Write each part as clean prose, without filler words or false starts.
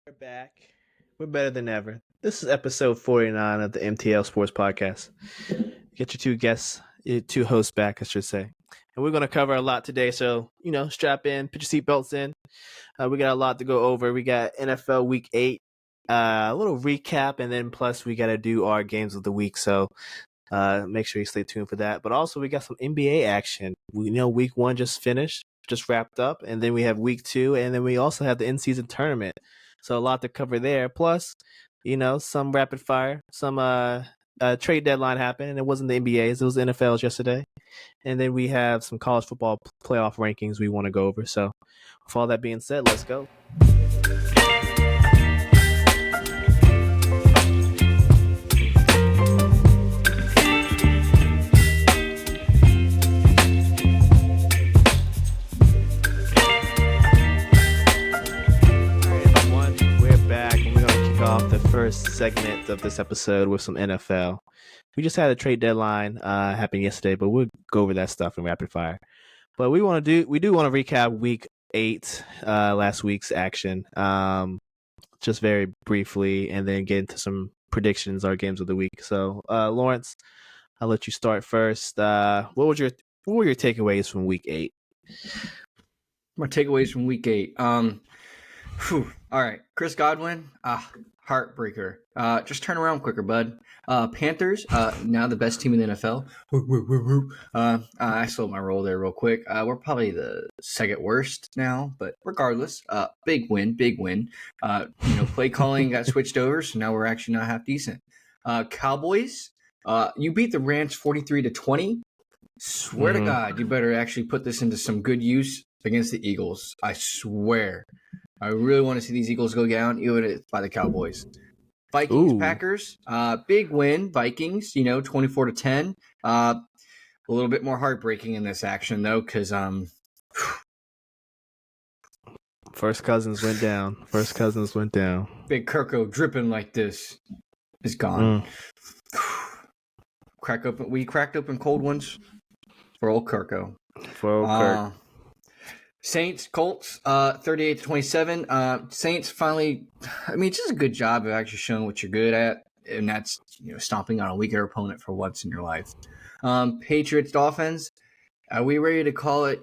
We're back. We're better than ever. This is episode 49 of the MTL Sports Podcast. Get your two guests, your two hosts back, I should say. And we're going to cover a lot today, so, strap in, put your seatbelts in. We got a lot to go over. We got NFL Week 8, a little recap, and then plus we got to do our games of the week, so make sure you stay tuned for that. But also we got some NBA action. We know Week 1 just finished, just wrapped up, and then we have Week 2, and then we also have the in-season tournament. So a lot to cover there. Plus, some rapid fire, some trade deadline happened, and it wasn't the NBA's, it was the NFL's yesterday. And then we have some college football playoff rankings we want to go over. So with all that being said, let's go. Off the first segment of this episode with some NFL. We just had a trade deadline happen yesterday, but we'll go over that stuff in rapid fire. But we do want to recap Week 8, last week's action, just very briefly, and then get into some predictions, our games of the week. So, Lawrence, I'll let you start first. What were your takeaways from Week 8? My takeaways from Week 8. All right, Chris Godwin, heartbreaker. Just turn around quicker, bud. Panthers, now the best team in the NFL. I slowed my roll there real quick. We're probably the second worst now, but regardless, big win. Play calling got switched over, so now we're actually not half decent. Cowboys, you beat the Rams 43-20. Swear to God, you better actually put this into some good use against the Eagles. I swear. I really want to see these Eagles go down, even by the Cowboys. Vikings, Packers, big win. Vikings, 24-10. A little bit more heartbreaking in this action, though, because First Cousins went down. Big Kirko dripping like this is gone. We cracked open cold ones for old Kirko. Kirk. Saints, Colts, 38-27. Saints finally, just a good job of actually showing what you're good at, and that's, stomping on a weaker opponent for once in your life. Patriots, Dolphins, are we ready to call it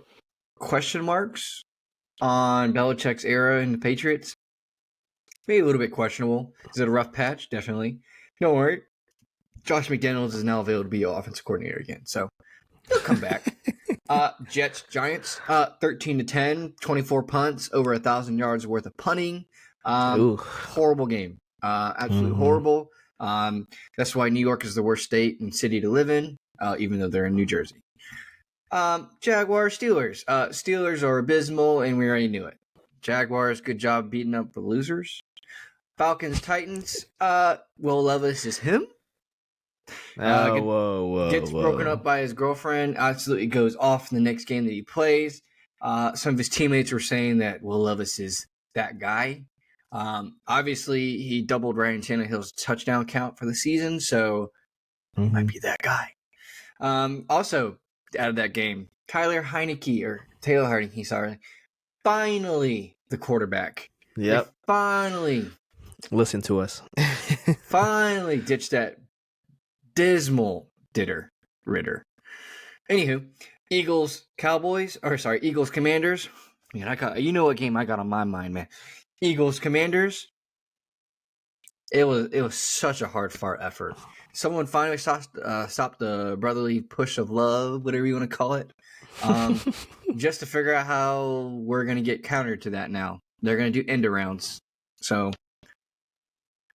question marks on Belichick's era in the Patriots? Maybe a little bit questionable. Is it a rough patch? Definitely. Don't worry. Josh McDaniels is now available to be offensive coordinator again, so he'll come back. Jets, Giants, 13-10, 24 punts, over 1,000 yards worth of punting. Horrible game. Absolutely horrible. That's why New York is the worst state and city to live in, even though they're in New Jersey. Jaguars, Steelers. Steelers are abysmal, and we already knew it. Jaguars, good job beating up the losers. Falcons, Titans. Will Levis is him. Gets broken up by his girlfriend, absolutely goes off in the next game that he plays. Some of his teammates were saying that Will Levis is that guy. Obviously, he doubled Ryan Tannehill's touchdown count for the season, so he might be that guy. Also, out of that game, Taylor Heineke, sorry. Finally, the quarterback. Yep. They finally. Listen to us. Finally ditched that dismal Ritter. Anywho, Eagles, Commanders. Man, what game I got on my mind, man. Eagles, Commanders. It was such a hard-fought effort. Someone finally stopped the brotherly push of love, whatever you want to call it, just to figure out how we're going to get countered to that now. They're going to do end-arounds. So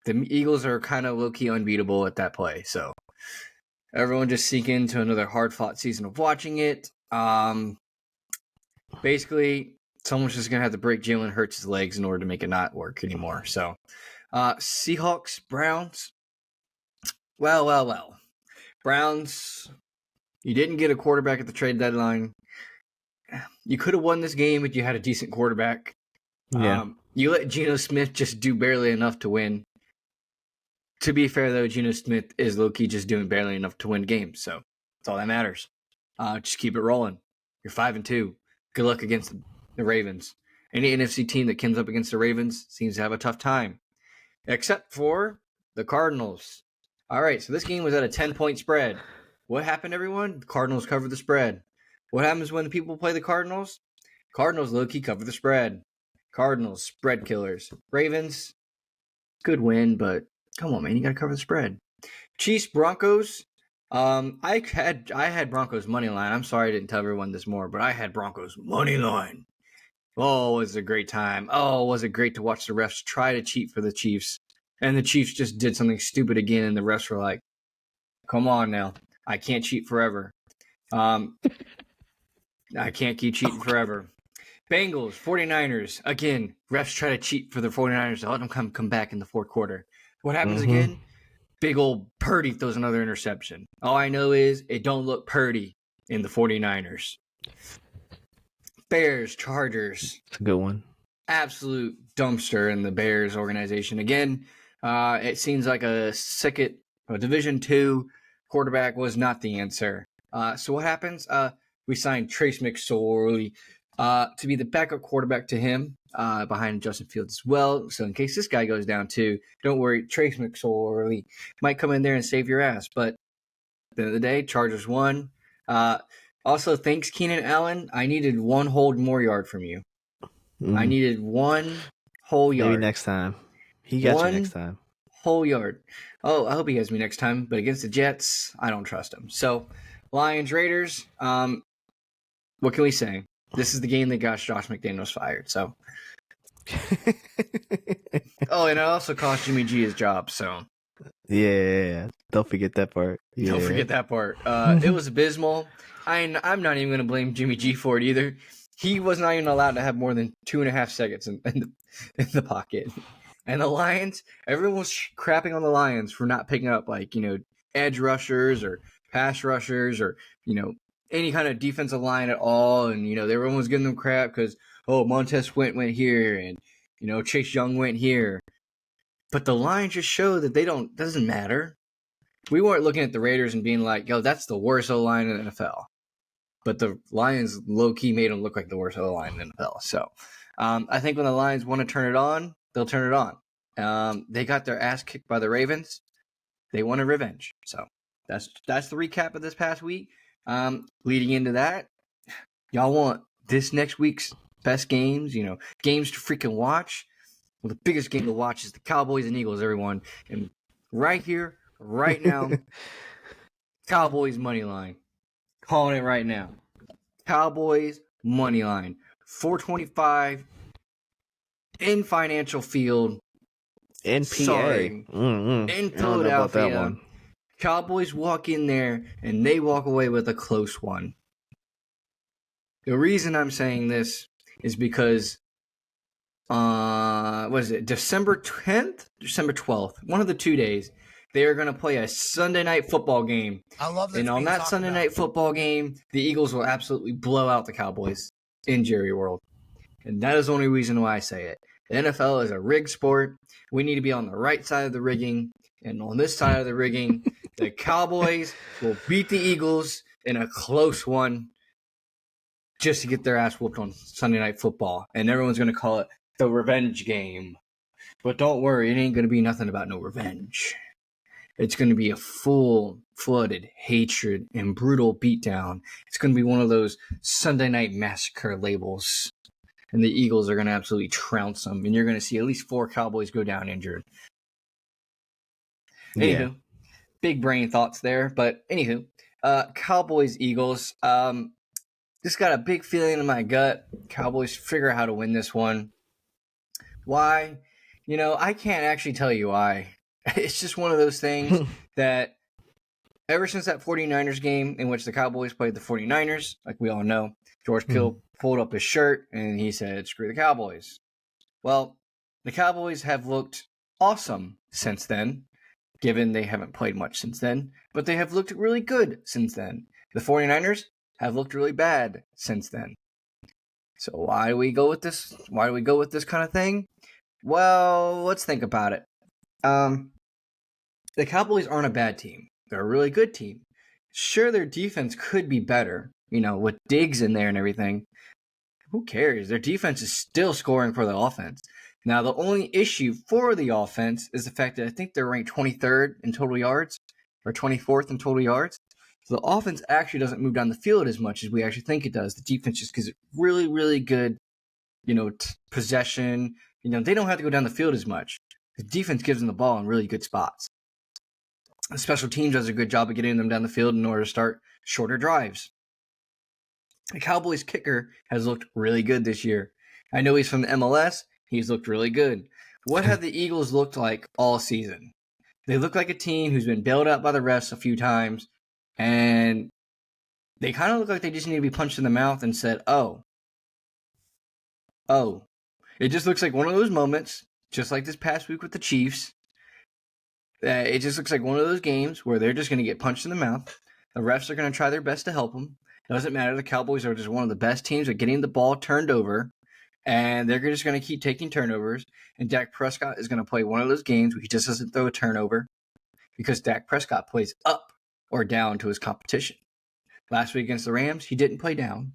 the Eagles are kind of low-key unbeatable at that play, so everyone just sink into another hard-fought season of watching it. Basically, someone's just going to have to break Jalen Hurts' legs in order to make it not work anymore. So, Seahawks, Browns. Well. Browns, you didn't get a quarterback at the trade deadline. You could have won this game if you had a decent quarterback. Yeah. You let Geno Smith just do barely enough to win. To be fair, though, Geno Smith is low-key just doing barely enough to win games, so that's all that matters. Just keep it rolling. You're 5-2. Good luck against the Ravens. Any NFC team that comes up against the Ravens seems to have a tough time, except for the Cardinals. All right, so this game was at a 10-point spread. What happened, everyone? The Cardinals covered the spread. What happens when the people play the Cardinals? Cardinals low-key cover the spread. Cardinals, spread killers. Ravens, good win, but come on, man, you got to cover the spread. Chiefs, Broncos. I had Broncos money line. I'm sorry I didn't tell everyone this more, but I had Broncos money line. Oh, it was a great time. Oh, was it great to watch the refs try to cheat for the Chiefs. And the Chiefs just did something stupid again, and the refs were like, come on now. I can't cheat forever. I can't keep cheating forever. Bengals, 49ers. Again, refs try to cheat for the 49ers to let them come back in the fourth quarter. What happens again? Big old Purdy throws another interception. All I know is it don't look Purdy in the 49ers. Bears, Chargers. It's a good one. Absolute dumpster in the Bears organization. Again, it seems like a Division II quarterback was not the answer. So what happens? We signed Trace McSorley to be the backup quarterback to him behind Justin Fields as well. So in case this guy goes down too, don't worry, Trace McSorley might come in there and save your ass. But at the end of the day, Chargers won. Also, thanks, Keenan Allen. I needed one whole more yard from you. I needed one whole yard. Maybe next time. He got you next time. Whole yard. Oh, I hope he has me next time. But against the Jets, I don't trust him. So, Lions, Raiders. What can we say? This is the game that got Josh McDaniels fired. So, oh, and it also cost Jimmy G his job. So, yeah, don't forget that part. Yeah. Don't forget that part. It was abysmal. I'm not even going to blame Jimmy G for it either. He was not even allowed to have more than 2.5 seconds in the pocket. And the Lions, everyone was crapping on the Lions for not picking up edge rushers or pass rushers or any kind of defensive line at all. And everyone was giving them crap because Montez Sweat went here and Chase Young went here. But the Lions just show that doesn't matter. We weren't looking at the Raiders and being like, yo, that's the worst O-line in the NFL. But the Lions low-key made them look like the worst O-line in the NFL. So I think when the Lions want to turn it on, they'll turn it on. They got their ass kicked by the Ravens. They wanted revenge. So that's the recap of this past week. Leading into that, y'all want this next week's best games, games to freaking watch. Well, the biggest game to watch is the Cowboys and Eagles, everyone. And right here, right now, Cowboys money line. Calling it right now. Cowboys money line. 425 in Financial Field. In PA. Sorry. In Philadelphia. That one. Cowboys walk in there and they walk away with a close one. The reason I'm saying this is because December 10th? December 12th. One of the 2 days. They are going to play a Sunday night football game. I love that. And on that Sunday night football game, the Eagles will absolutely blow out the Cowboys in Jerry World. And that is the only reason why I say it. The NFL is a rigged sport. We need to be on the right side of the rigging. And on this side of the rigging, the Cowboys will beat the Eagles in a close one just to get their ass whooped on Sunday night football. And everyone's going to call it the revenge game. But don't worry, it ain't going to be nothing about no revenge. It's going to be a full-flooded hatred and brutal beatdown. It's going to be one of those Sunday Night Massacre labels. And the Eagles are going to absolutely trounce them. And you're going to see at least 4 Cowboys go down injured. Anywho, big brain thoughts there. But anywho, Cowboys, Eagles. Just got a big feeling in my gut. Cowboys figure out how to win this one. Why? I can't actually tell you why. It's just one of those things that ever since that 49ers game in which the Cowboys played the 49ers, like we all know, George Kittle pulled up his shirt and he said, screw the Cowboys. Well, the Cowboys have looked awesome since then, given they haven't played much since then, but they have looked really good since then. The 49ers have looked really bad since then. So why do we go with this? Why do we go with this kind of thing? Well, let's think about it. The Cowboys aren't a bad team. They're a really good team. Sure, their defense could be better, with Diggs in there and everything. who cares? Their defense is still scoring for the offense. Now, the only issue for the offense is the fact that I think they're ranked 23rd in total yards or 24th in total yards. So the offense actually doesn't move down the field as much as we actually think it does. The defense just gives it really, really good, possession. They don't have to go down the field as much. The defense gives them the ball in really good spots. The special teams does a good job of getting them down the field in order to start shorter drives. The Cowboys kicker has looked really good this year. I know he's from the MLS. He's looked really good. What have the Eagles looked like all season? They look like a team who's been bailed out by the refs a few times, and they kind of look like they just need to be punched in the mouth and said, oh. It just looks like one of those moments, just like this past week with the Chiefs. It just looks like one of those games where they're just going to get punched in the mouth. The refs are going to try their best to help them. It doesn't matter. The Cowboys are just one of the best teams at getting the ball turned over. And they're just going to keep taking turnovers. And Dak Prescott is going to play one of those games where he just doesn't throw a turnover because Dak Prescott plays up or down to his competition. Last week against the Rams, he didn't play down.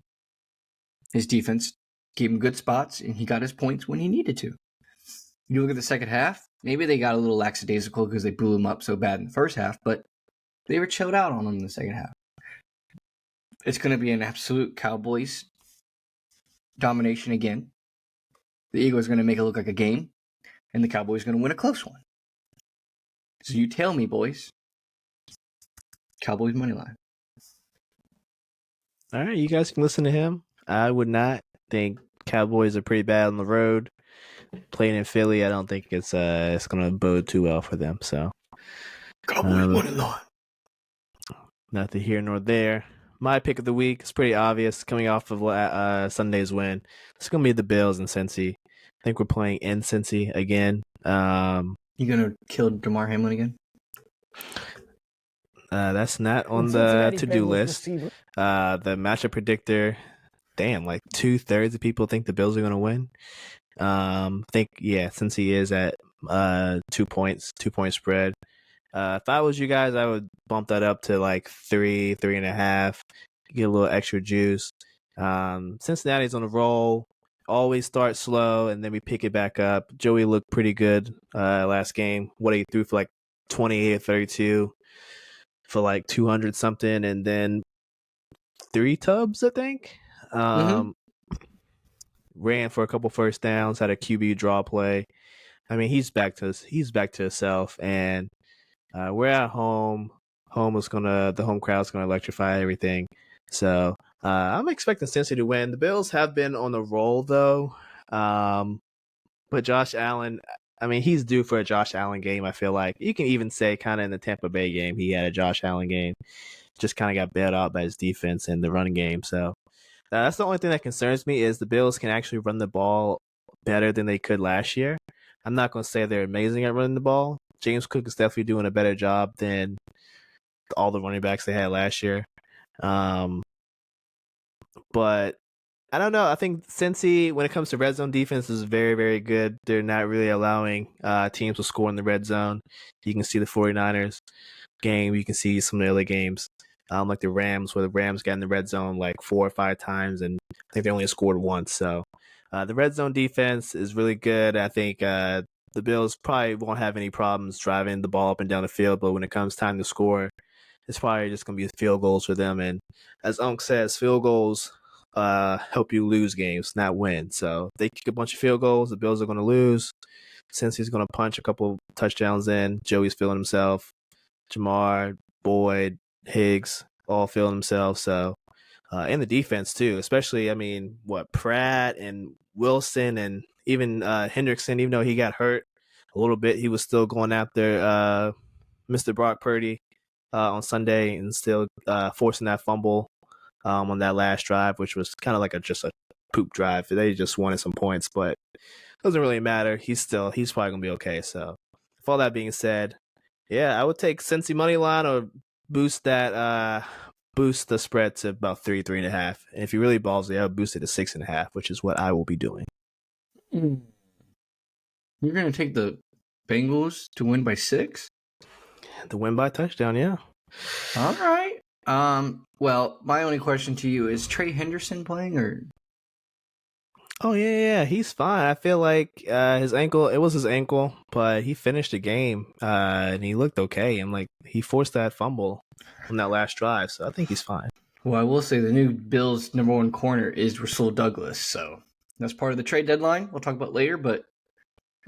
His defense gave him good spots, and he got his points when he needed to. You look at the second half, maybe they got a little lackadaisical because they blew him up so bad in the first half, but they were chilled out on him in the second half. It's going to be an absolute Cowboys domination again. The Eagles are going to make it look like a game, and the Cowboys are going to win a close one. So you tell me, boys. Cowboys money line. All right, you guys can listen to him. I would not think Cowboys are pretty bad on the road. Playing in Philly, I don't think it's going to bode too well for them. So Cowboys money line. Nothing here nor there. My pick of the week is pretty obvious. Coming off of Sunday's win, it's going to be the Bills and Cincy. I think we're playing in Cincy again. You going to kill DeMar Hamlin again? That's not on the to-do list. The matchup predictor, like 2/3 of people think the Bills are going to win. Cincy is at 2 points, 2-point spread. If I was you guys, I would bump that up to like 3.5, get a little extra juice. Cincinnati's on a roll, always start slow, and then we pick it back up. Joey looked pretty good last game. What he threw for like 28 or 32 for like 200 something, and then 3 tubs, I think. Ran for a couple first downs, had a QB draw play. I mean, he's back to himself, and we're at home. The home crowd's gonna electrify everything. So I'm expecting Cincy to win. The Bills have been on the roll though, but Josh Allen. I mean, he's due for a Josh Allen game. I feel like you can even say kind of in the Tampa Bay game, he had a Josh Allen game. Just kind of got bailed out by his defense and the running game. So that's the only thing that concerns me is the Bills can actually run the ball better than they could last year. I'm not going to say they're amazing at running the ball. James Cook is definitely doing a better job than all the running backs they had last year. But I don't know. I think Cincy, when it comes to red zone defense, is very, very good. They're not really allowing teams to score in the red zone. You can see the 49ers game. You can see some of the other games, like the Rams, where the Rams got in the red zone like 4 or 5 times, and I think they only scored once. So the red zone defense is really good. I think the Bills probably won't have any problems driving the ball up and down the field, but when it comes time to score, it's probably just going to be field goals for them. And as Unc says, field goals help you lose games, not win. So if they kick a bunch of field goals, the Bills are going to lose. Since he's going to punch a couple touchdowns in, Joey's feeling himself. Jamar, Boyd, Higgs, all feeling themselves. So, and the defense too, especially, Pratt and Wilson and even Hendrickson, even though he got hurt a little bit, he was still going after Mr. Brock Purdy on Sunday and still forcing that fumble on that last drive, which was kind of like just a poop drive. They just wanted some points, but it doesn't really matter. He's probably going to be okay. So, with all that being said, yeah, I would take Cincy money line or boost the spread to about 3.5. And if he really balls it, I would boost it to 6.5, which is what I will be doing. You're going to take the Bengals to win by 6? To win by touchdown, yeah. All right. Well, my only question to you is Trey Henderson playing or? Oh yeah, he's fine. I feel like his ankle. It was his ankle, but he finished the game and he looked okay. And like he forced that fumble on that last drive, so I think he's fine. Well, I will say the new Bills' number one corner is Rasul Douglas, so that's part of the trade deadline. We'll talk about later, but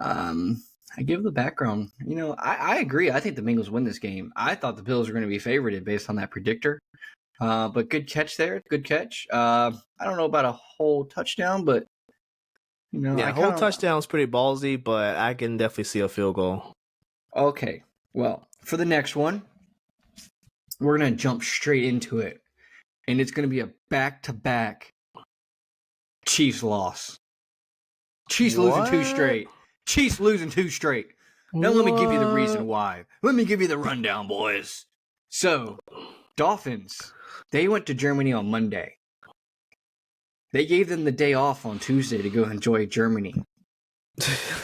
I give the background. I agree. I think the Bengals win this game. I thought the Bills were going to be favorited based on that predictor. But good catch there. Good catch. I don't know about a whole touchdown, but Yeah, whole touchdown's pretty ballsy, but I can definitely see a field goal. Okay. Well, for the next one, we're going to jump straight into it. And it's going to be a back-to-back Chiefs loss. Chiefs losing two straight. Chiefs losing two straight. Now let me give you the reason why. Let me give you the rundown, boys. So, Dolphins, they went to Germany on Monday. They gave them the day off on Tuesday to go enjoy Germany.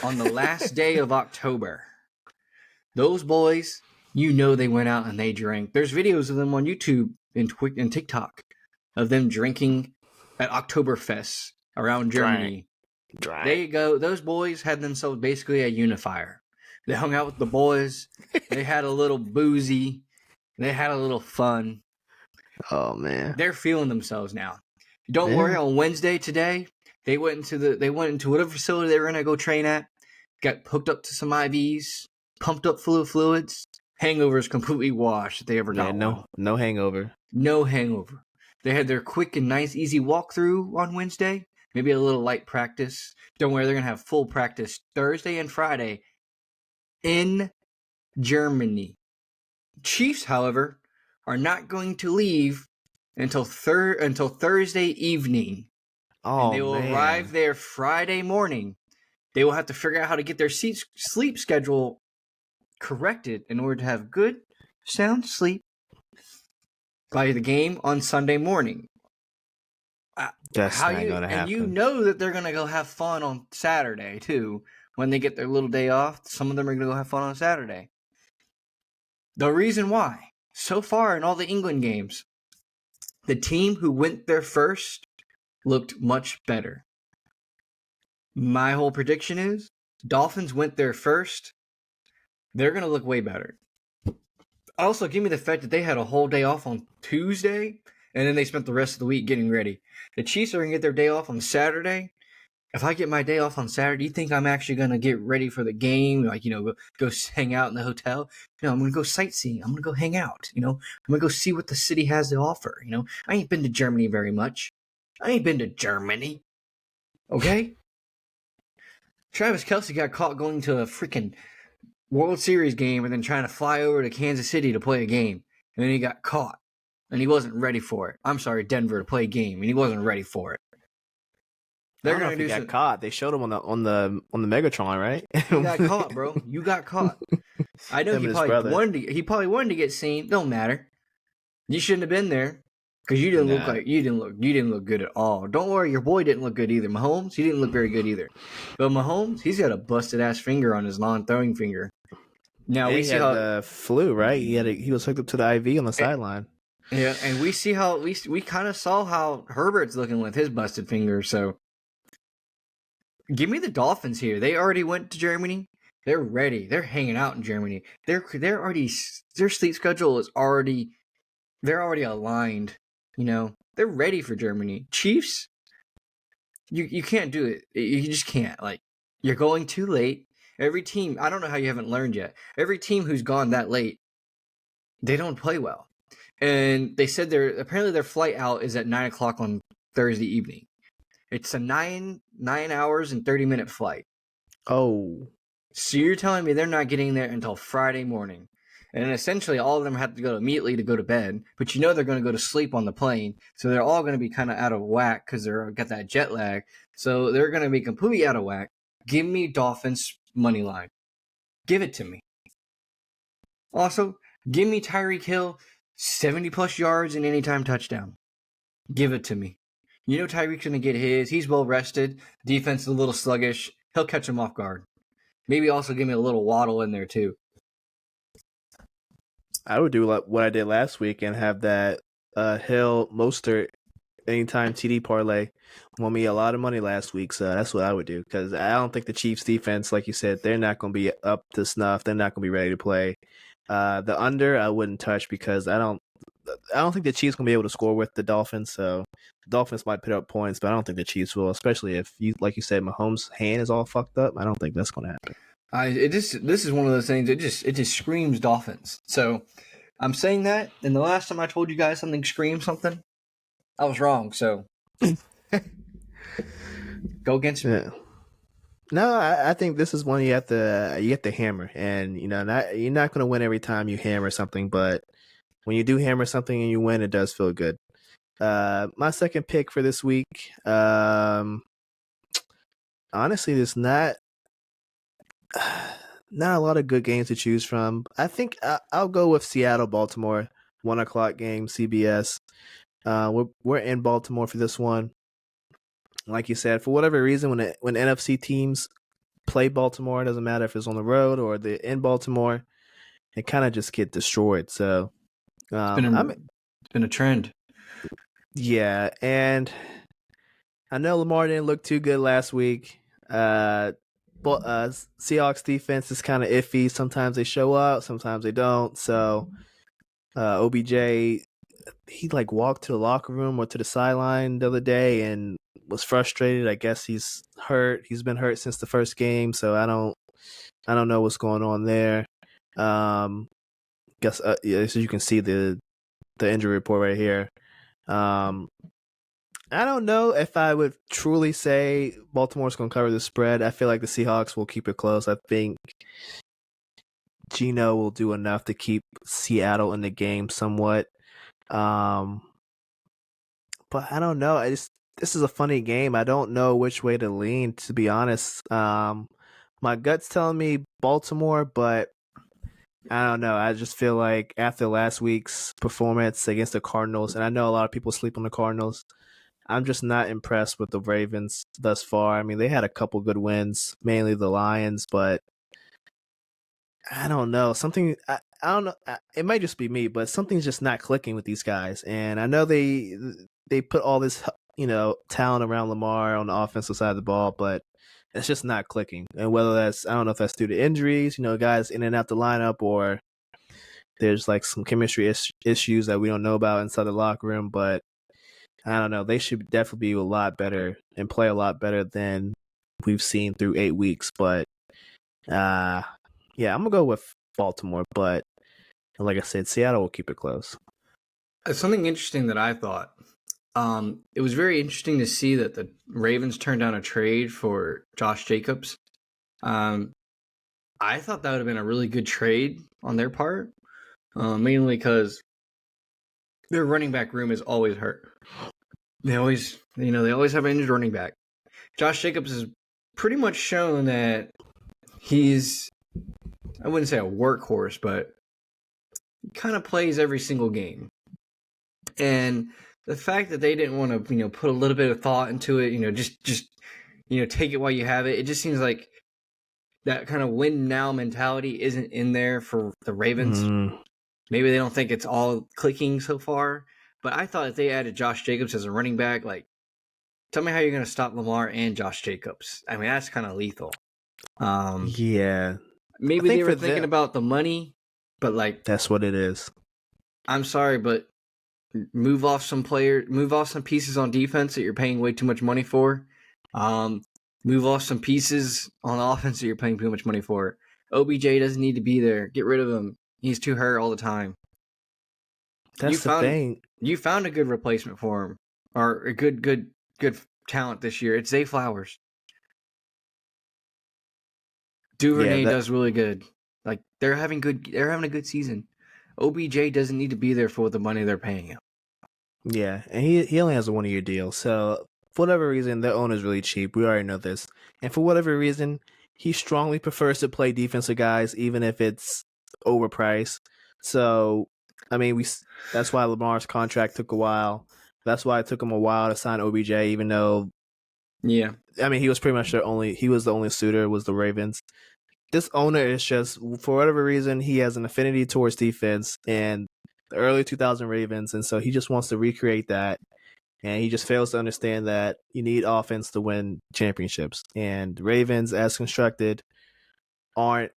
On the last day of October, those boys, they went out and they drank. There's videos of them on YouTube and TikTok of them drinking at Oktoberfest around Germany. There you go. Those boys had themselves basically a unifier. They hung out with the boys. They had a little boozy. They had a little fun. Oh man, they're feeling themselves now. Don't worry. On Wednesday today, they went into whatever facility they were gonna go train at. Got hooked up to some IVs, pumped up full of fluids. Hangover is completely washed if they ever got one. No hangover. No hangover. They had their quick and nice, easy walkthrough on Wednesday. Maybe a little light practice. Don't worry, they're going to have full practice Thursday and Friday in Germany. Chiefs, however, are not going to leave until Thursday evening. Oh, and they will arrive there Friday morning. They will have to figure out how to get their sleep schedule corrected in order to have good, sound sleep by the game on Sunday morning. That's not going to happen. And you know that they're going to go have fun on Saturday, too. When they get their little day off, some of them are going to go have fun on Saturday. The reason why, so far in all the England games, the team who went there first looked much better. My whole prediction is, Dolphins went there first. They're going to look way better. Also, give me the fact that they had a whole day off on Tuesday, and then they spent the rest of the week getting ready. The Chiefs are going to get their day off on Saturday. If I get my day off on Saturday, you think I'm actually going to get ready for the game? Like, go hang out in the hotel? No, I'm going to go sightseeing. I'm going to go hang out. I'm going to go see what the city has to offer. I ain't been to Germany very much. I ain't been to Germany. Okay? Travis Kelce got caught going to a freaking World Series game and then trying to fly over to Kansas City to play a game. And then he got caught. And he wasn't ready for it. I'm sorry, Denver, to play a game, and he wasn't ready for it. They're going to get caught. They showed him on the Megatron, right? You got caught, bro. You got caught. I know he probably wanted to get seen. Don't matter. You shouldn't have been there because you didn't look good at all. Don't worry, your boy didn't look good either. Mahomes, he didn't look very good either. But Mahomes, he's got a busted ass finger on his non-throwing finger. Now we see how the flu, right? He was hooked up to the IV on the sideline. Yeah, and we see how we kind of saw how Herbert's looking with his busted finger. So, give me the Dolphins here. They already went to Germany. They're ready. They're hanging out in Germany. They're already their sleep schedule is already aligned. They're ready for Germany. Chiefs, you can't do it. You just can't. Like, you're going too late. Every team, I don't know how you haven't learned yet. Every team who's gone that late, they don't play well. And they said apparently their flight out is at 9:00 on Thursday evening. It's a 9 hours and 30-minute flight. Oh. So you're telling me they're not getting there until Friday morning. And essentially all of them have to go immediately to go to bed. But they're going to go to sleep on the plane. So they're all going to be kind of out of whack because they're got that jet lag. So they're going to be completely out of whack. Give me Dolphins money line. Give it to me. Also, give me Tyreek Hill 70-plus yards and anytime touchdown. Give it to me. Tyreek's going to get his. He's well rested. Defense is a little sluggish. He'll catch him off guard. Maybe also give me a little Waddle in there too. I would do what I did last week and have that Hill Mostert anytime TD parlay won me a lot of money last week, so that's what I would do because I don't think the Chiefs defense, like you said, they're not going to be up to snuff. They're not going to be ready to play. The under I wouldn't touch because I don't think the Chiefs going to be able to score with the Dolphins. So the Dolphins might put up points, but I don't think the Chiefs will, especially if you, like you said, Mahomes' hand is all fucked up. I don't think that's going to happen. This is one of those things. It just screams Dolphins. So I'm saying that, and the last time I told you guys something screams something, I was wrong. So go against me. Yeah. No, I think this is one you have to hammer, and you're not going to win every time you hammer something, but when you do hammer something and you win, it does feel good. My second pick for this week, honestly, there's not a lot of good games to choose from. I think I'll go with Seattle, Baltimore, 1:00 game, CBS. We're in Baltimore for this one. Like you said, for whatever reason, when NFC teams play Baltimore, it doesn't matter if it's on the road or they're in Baltimore, they kind of just get destroyed. So It's been a trend. Yeah, and I know Lamar didn't look too good last week. But Seahawks defense is kind of iffy. Sometimes they show up, sometimes they don't. So OBJ, he like walked to the locker room or to the sideline the other day and was frustrated. I guess he's hurt. He's been hurt since the first game, so I don't know what's going on there. Guess yeah, so you can see the injury report right here. I don't know if I would truly say Baltimore's going to cover the spread. I feel like the Seahawks will keep it close. I think Geno will do enough to keep Seattle in the game somewhat. But I don't know. This is a funny game. I don't know which way to lean, to be honest. My gut's telling me Baltimore, but I don't know. I just feel like after last week's performance against the Cardinals, and I know a lot of people sleep on the Cardinals, I'm just not impressed with the Ravens thus far. I mean, they had a couple good wins, mainly the Lions, but I don't know. I don't know. It might just be me, but something's just not clicking with these guys. And I know they put all this, talent around Lamar on the offensive side of the ball, but it's just not clicking. And whether I don't know if that's due to injuries, guys in and out the lineup, or there's like some chemistry issues that we don't know about inside the locker room, but I don't know. They should definitely be a lot better and play a lot better than we've seen through 8 weeks. But yeah, I'm gonna go with Baltimore. But like I said, Seattle will keep it close. Something interesting that I thought. It was very interesting to see that the Ravens turned down a trade for Josh Jacobs. I thought that would have been a really good trade on their part, mainly because their running back room is always hurt. They always have an injured running back. Josh Jacobs has pretty much shown that he's, I wouldn't say a workhorse, but he kind of plays every single game. And the fact that they didn't want to, put a little bit of thought into it, just take it while you have it. It just seems like that kind of win now mentality isn't in there for the Ravens. Mm. Maybe they don't think it's all clicking so far. But I thought if they added Josh Jacobs as a running back, like, tell me how you're going to stop Lamar and Josh Jacobs. I mean, that's kind of lethal. Yeah. Maybe they were thinking about the money, but like, that's what it is. I'm sorry, but move off some pieces on defense that you're paying way too much money for. Move off some pieces on offense that you're paying too much money for. OBJ doesn't need to be there. Get rid of him. He's too hurt all the time. That's the thing. You found a good replacement for him, or a good talent this year. It's Zay Flowers. Duvernay does really good. Like they're having a good season. OBJ doesn't need to be there for the money they're paying him. Yeah, and he only has a 1-year deal. So for whatever reason, the owner's really cheap. We already know this. And for whatever reason, he strongly prefers to play defensive guys, even if it's overpriced. So I mean, that's why Lamar's contract took a while. That's why it took him a while to sign OBJ, even though, yeah, I mean, he was pretty much the only suitor was the Ravens. This owner is just, for whatever reason, he has an affinity towards defense and the early 2000 Ravens, and so he just wants to recreate that. And he just fails to understand that you need offense to win championships. And the Ravens, as constructed, aren't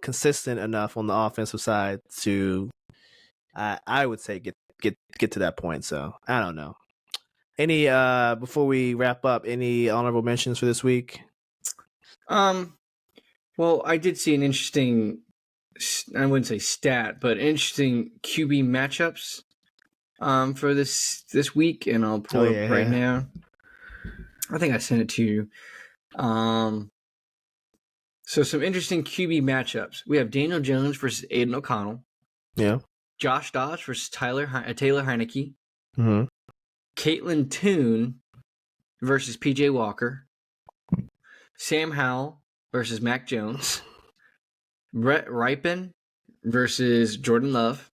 consistent enough on the offensive side to, I would say, get to that point. So I don't know. Any before we wrap up, any honorable mentions for this week? Well, I did see an interesting, I wouldn't say stat, but interesting QB matchups for this week, and I'll pull it up right now. I think I sent it to you. So some interesting QB matchups. We have Daniel Jones versus Aiden O'Connell. Yeah. Josh Dobbs versus Taylor Heineke. Mm-hmm. Caitlin Toon versus PJ Walker. Sam Howell versus Mac Jones. Brett Ripon versus Jordan Love.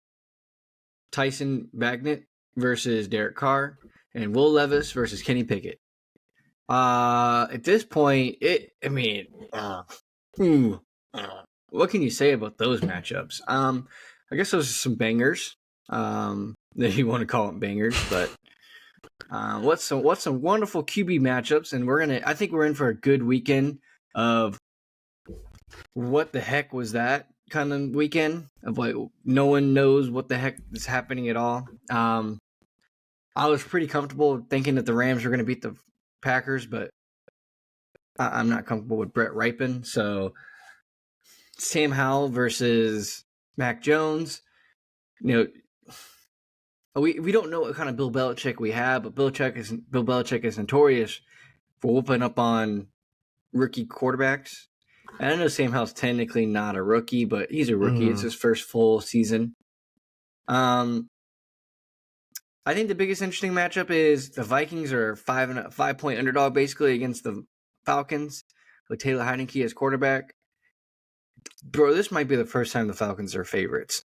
Tyson Bagnet versus Derek Carr. And Will Levis versus Kenny Pickett. At this point, what can you say about those matchups? I guess those are some bangers. If you want to call them bangers, but what's some wonderful QB matchups, and I think we're in for a good weekend of what the heck was that kind of weekend of like no one knows what the heck is happening at all. I was pretty comfortable thinking that the Rams were going to beat the Packers, but I'm not comfortable with Brett Ripon. So Sam Howell versus Mac Jones. We don't know what kind of Bill Belichick we have, but Bill Belichick is notorious for whooping up on rookie quarterbacks. And I know Sam Howell's technically not a rookie, but he's a rookie. Mm-hmm. It's his first full season. I think the biggest interesting matchup is the Vikings are 5-point underdog basically against the Falcons with Taylor Heineke as quarterback. Bro, this might be the first time the Falcons are favorites.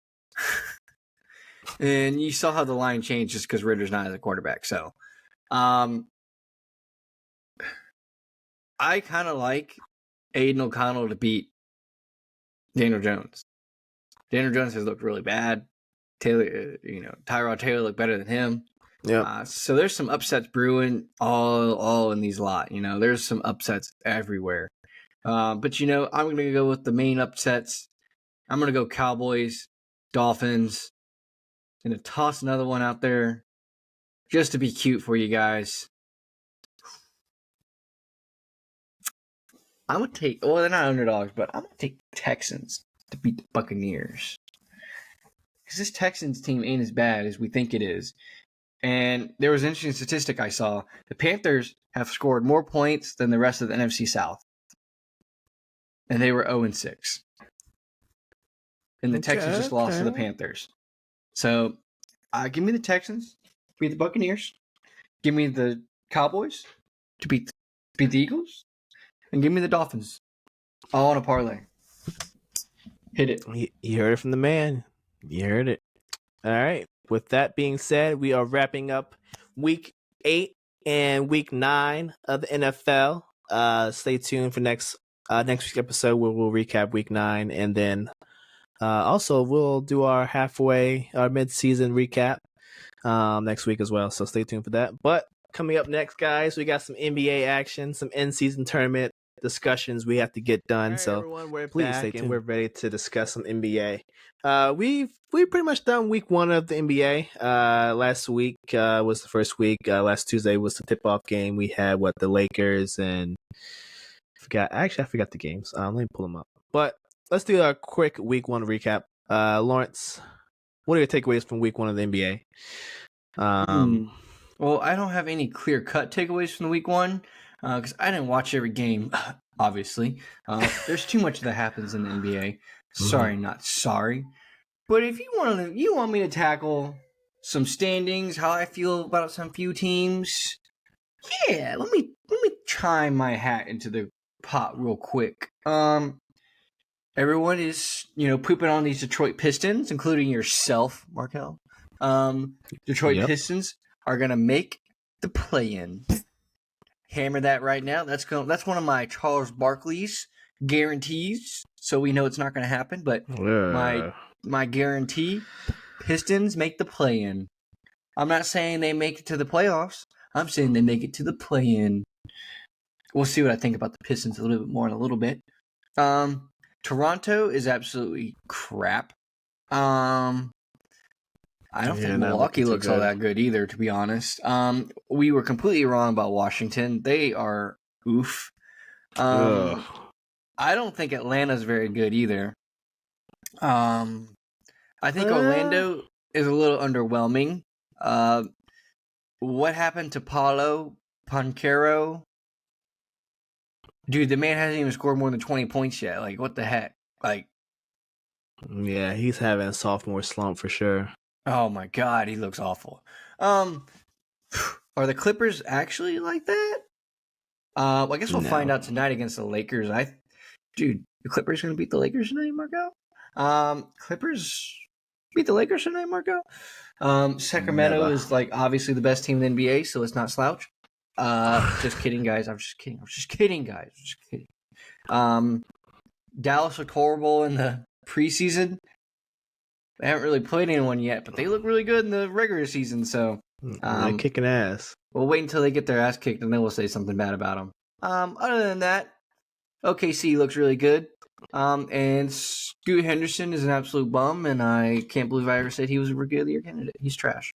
And you saw how the line changed just because Ritter's not as a quarterback. So I kind of like Aiden O'Connell to beat Daniel Jones. Daniel Jones has looked really bad. Tyrod Taylor looked better than him. Yeah. So there's some upsets brewing all in these lot. There's some upsets everywhere. But I'm going to go with the main upsets. I'm going to go Cowboys, Dolphins. Going to toss another one out there just to be cute for you guys. I'm going to take, they're not underdogs, but I'm going to take Texans to beat the Buccaneers. Because this Texans team ain't as bad as we think it is. And there was an interesting statistic I saw. The Panthers have scored more points than the rest of the NFC South. And they were 0-6. And the Texans just lost to the Panthers. So, give me the Texans to beat the Buccaneers. Give me the Cowboys to beat the Eagles. And give me the Dolphins. All on a parlay. Hit it. You heard it from the man. You heard it. All right. With that being said, we are wrapping up Week 8 and Week 9 of the NFL. Stay tuned for next week's episode where we'll recap Week 9, and then also we'll do our mid-season recap next week as well. So stay tuned for that. But coming up next, guys, we got some NBA action, some in-season tournament discussions we have to get done. Right, so everyone, we're please back stay tuned. And we're ready to discuss some NBA. We've pretty much done week 1 of the NBA. Last week was the first week. Last Tuesday was the tip-off game. We had the Lakers and I forgot the games. Let me pull them up. But let's do a quick week 1 recap. Lawrence, what are your takeaways from week 1 of the NBA? Well, I don't have any clear-cut takeaways from the week 1 because I didn't watch every game, obviously. There's too much that happens in the NBA. Sorry, not sorry. But if you want me to tackle some standings, how I feel about some few teams, yeah, let me chime my hat into the pot real quick. Everyone is, pooping on these Detroit Pistons, including yourself, Markel. Detroit Pistons are gonna make the play-in. Hammer that right now. That's one of my Charles Barkley's guarantees. So we know it's not going to happen, but my guarantee: Pistons make the play-in. I'm not saying they make it to the playoffs. I'm saying they make it to the play-in. We'll see what I think about the Pistons a little bit more in a little bit. Toronto is absolutely crap. I don't think Milwaukee looks all that good either, to be honest. We were completely wrong about Washington. They are oof. I don't think Atlanta's very good either. I think Orlando is a little underwhelming. What happened to Paulo Banchero? Dude, the man hasn't even scored more than 20 points yet. Like, what the heck? Like, yeah, he's having a sophomore slump for sure. Oh my god, he looks awful. Are the Clippers actually like that? Well, I guess we'll find out tonight against the Lakers. Dude, the Clippers going to beat the Lakers tonight, Marco? Clippers beat the Lakers tonight, Marco? Sacramento is like obviously the best team in the NBA, so let's not slouch. Just kidding, guys. I'm just kidding, guys. Just kidding. Dallas looked horrible in the preseason. They haven't really played anyone yet, but they look really good in the regular season. So they're kicking ass. We'll wait until they get their ass kicked, and then we'll say something bad about them. Other than that, OKC looks really good. And Scoot Henderson is an absolute bum, and I can't believe I ever said he was a Rookie of the Year candidate. He's trash.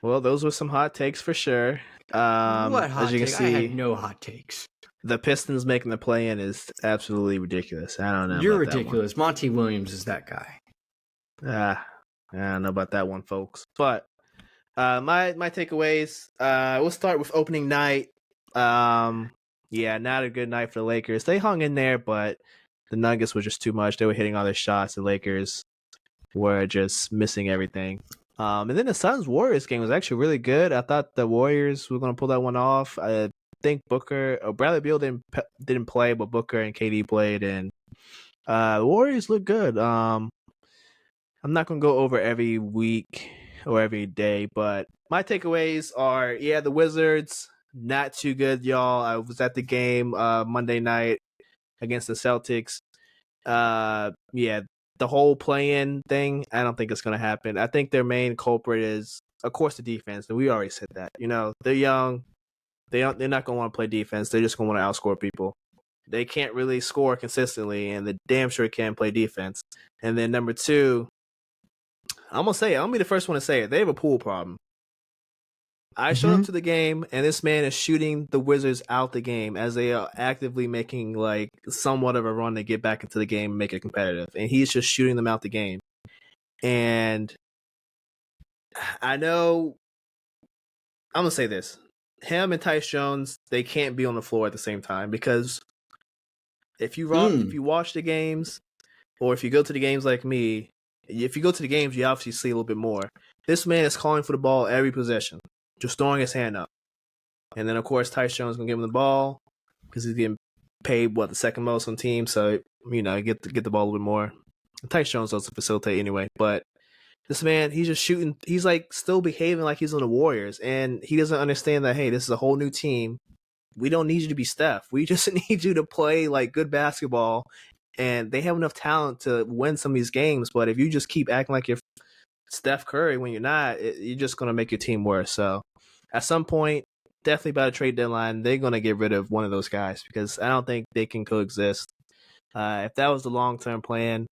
Well, those were some hot takes for sure. What hot as you can see, I had no hot takes. The Pistons making the play-in is absolutely ridiculous. I don't know. You're ridiculous. Monty Williams is that guy. I don't know about that one, folks. But my takeaways. We'll start with opening night. Yeah, not a good night for the Lakers. They hung in there, but the Nuggets were just too much. They were hitting all their shots. The Lakers were just missing everything. And then the Suns-Warriors game was actually really good. I thought the Warriors were going to pull that one off. I think Bradley Beal didn't play, but Booker and KD played, and the Warriors look good. I'm not going to go over every week or every day, but my takeaways are, the Wizards, not too good, y'all. I was at the game Monday night against the Celtics. The whole play-in thing, I don't think it's going to happen. I think their main culprit is, of course, the defense, and we already said that. They're young. They're not going to want to play defense. They're just going to want to outscore people. They can't really score consistently, and they damn sure can't play defense. And then number two, I'm going to say it. I'm going to be the first one to say it. They have a pool problem. I showed up to the game, and this man is shooting the Wizards out the game as they are actively making like somewhat of a run to get back into the game and make it competitive. And he's just shooting them out the game. And I know, I'm going to say this. Him and Tyus Jones, they can't be on the floor at the same time, because if you watch the games, or if you go to the games like me, if you go to the games, you obviously see a little bit more. This man is calling for the ball every possession, just throwing his hand up. And then, of course, Tyus Jones is going to give him the ball because he's getting paid, the second most on the team. So, get the ball a little bit more. And Tyus Jones doesn't facilitate anyway. But this man, he's just shooting. He's like still behaving like he's on the Warriors. And he doesn't understand that, hey, this is a whole new team. We don't need you to be Steph. We just need you to play like good basketball. And they have enough talent to win some of these games. But if you just keep acting like you're Steph Curry when you're not, you're just going to make your team worse. So at some point, definitely by the trade deadline, they're going to get rid of one of those guys, because I don't think they can coexist. If that was the long-term plan,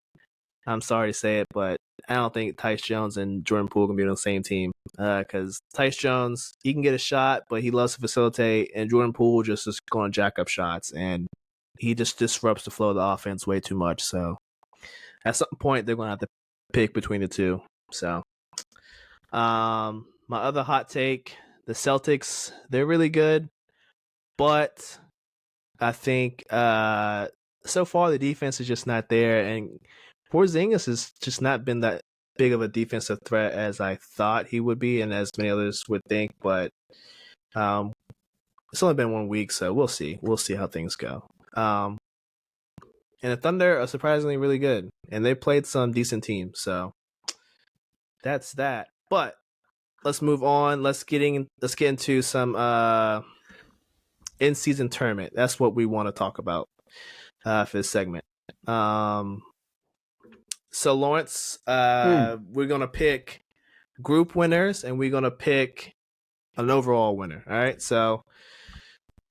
I'm sorry to say it, but I don't think Tyus Jones and Jordan Poole can be on the same team, because Tyus Jones, he can get a shot, but he loves to facilitate, and Jordan Poole just is going to jack up shots, and he just disrupts the flow of the offense way too much. So at some point, they're going to have to pick between the two. So my other hot take, the Celtics, they're really good, but I think so far the defense is just not there, and Porzingis has just not been that big of a defensive threat as I thought he would be, and as many others would think. But it's only been 1 week, so we'll see. We'll see how things go. And the Thunder are surprisingly really good, and they played some decent teams. So that's that. But let's move on. Let's get into some in-season tournament. That's what we want to talk about for this segment. So Lawrence, we're gonna pick group winners, and we're gonna pick an overall winner. All right, so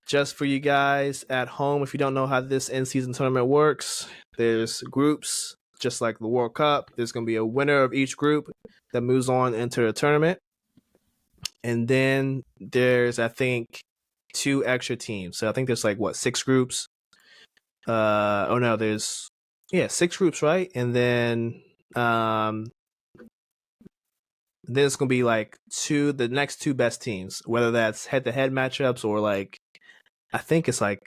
just for you guys at home, if you don't know how this in-season tournament works, there's groups just like the World Cup. There's gonna be a winner of each group that moves on into the tournament, and then there's I think 2 extra teams. So I think there's like 6 groups. Oh no, there's 6 groups, right? And then it's gonna be like the next 2 best teams, whether that's head-to-head matchups or like I think it's like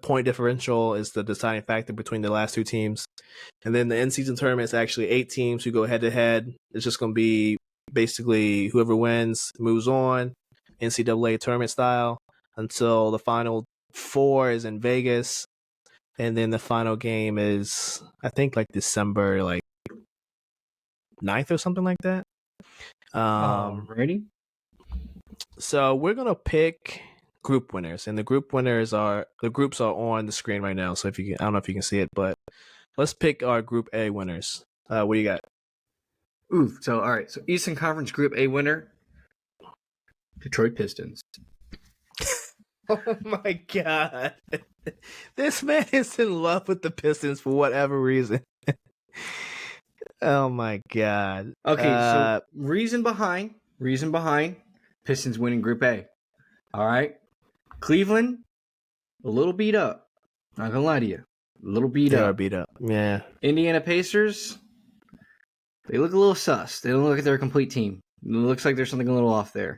point differential is the deciding factor between the last 2 teams. And then the in-season tournament is actually 8 teams who go head-to-head. It's just gonna be basically whoever wins moves on, NCAA tournament style, until the final 4 is in Vegas. And then the final game is, I think, like December, like 9th or something like that. Alrighty. So we're gonna pick group winners, and the groups are on the screen right now. So I don't know if you can see it, but let's pick our Group A winners. What do you got? Ooh, so all right. So Eastern Conference Group A winner, Detroit Pistons. Oh my god. This man is in love with the Pistons for whatever reason. Oh my god. Okay, so reason behind Pistons winning Group A. All right. Cleveland, a little beat up. Not gonna lie to you. A little beat they up. are beat up. Yeah. Indiana Pacers, they look a little sus. They don't look like they're a complete team. It looks like there's something a little off there.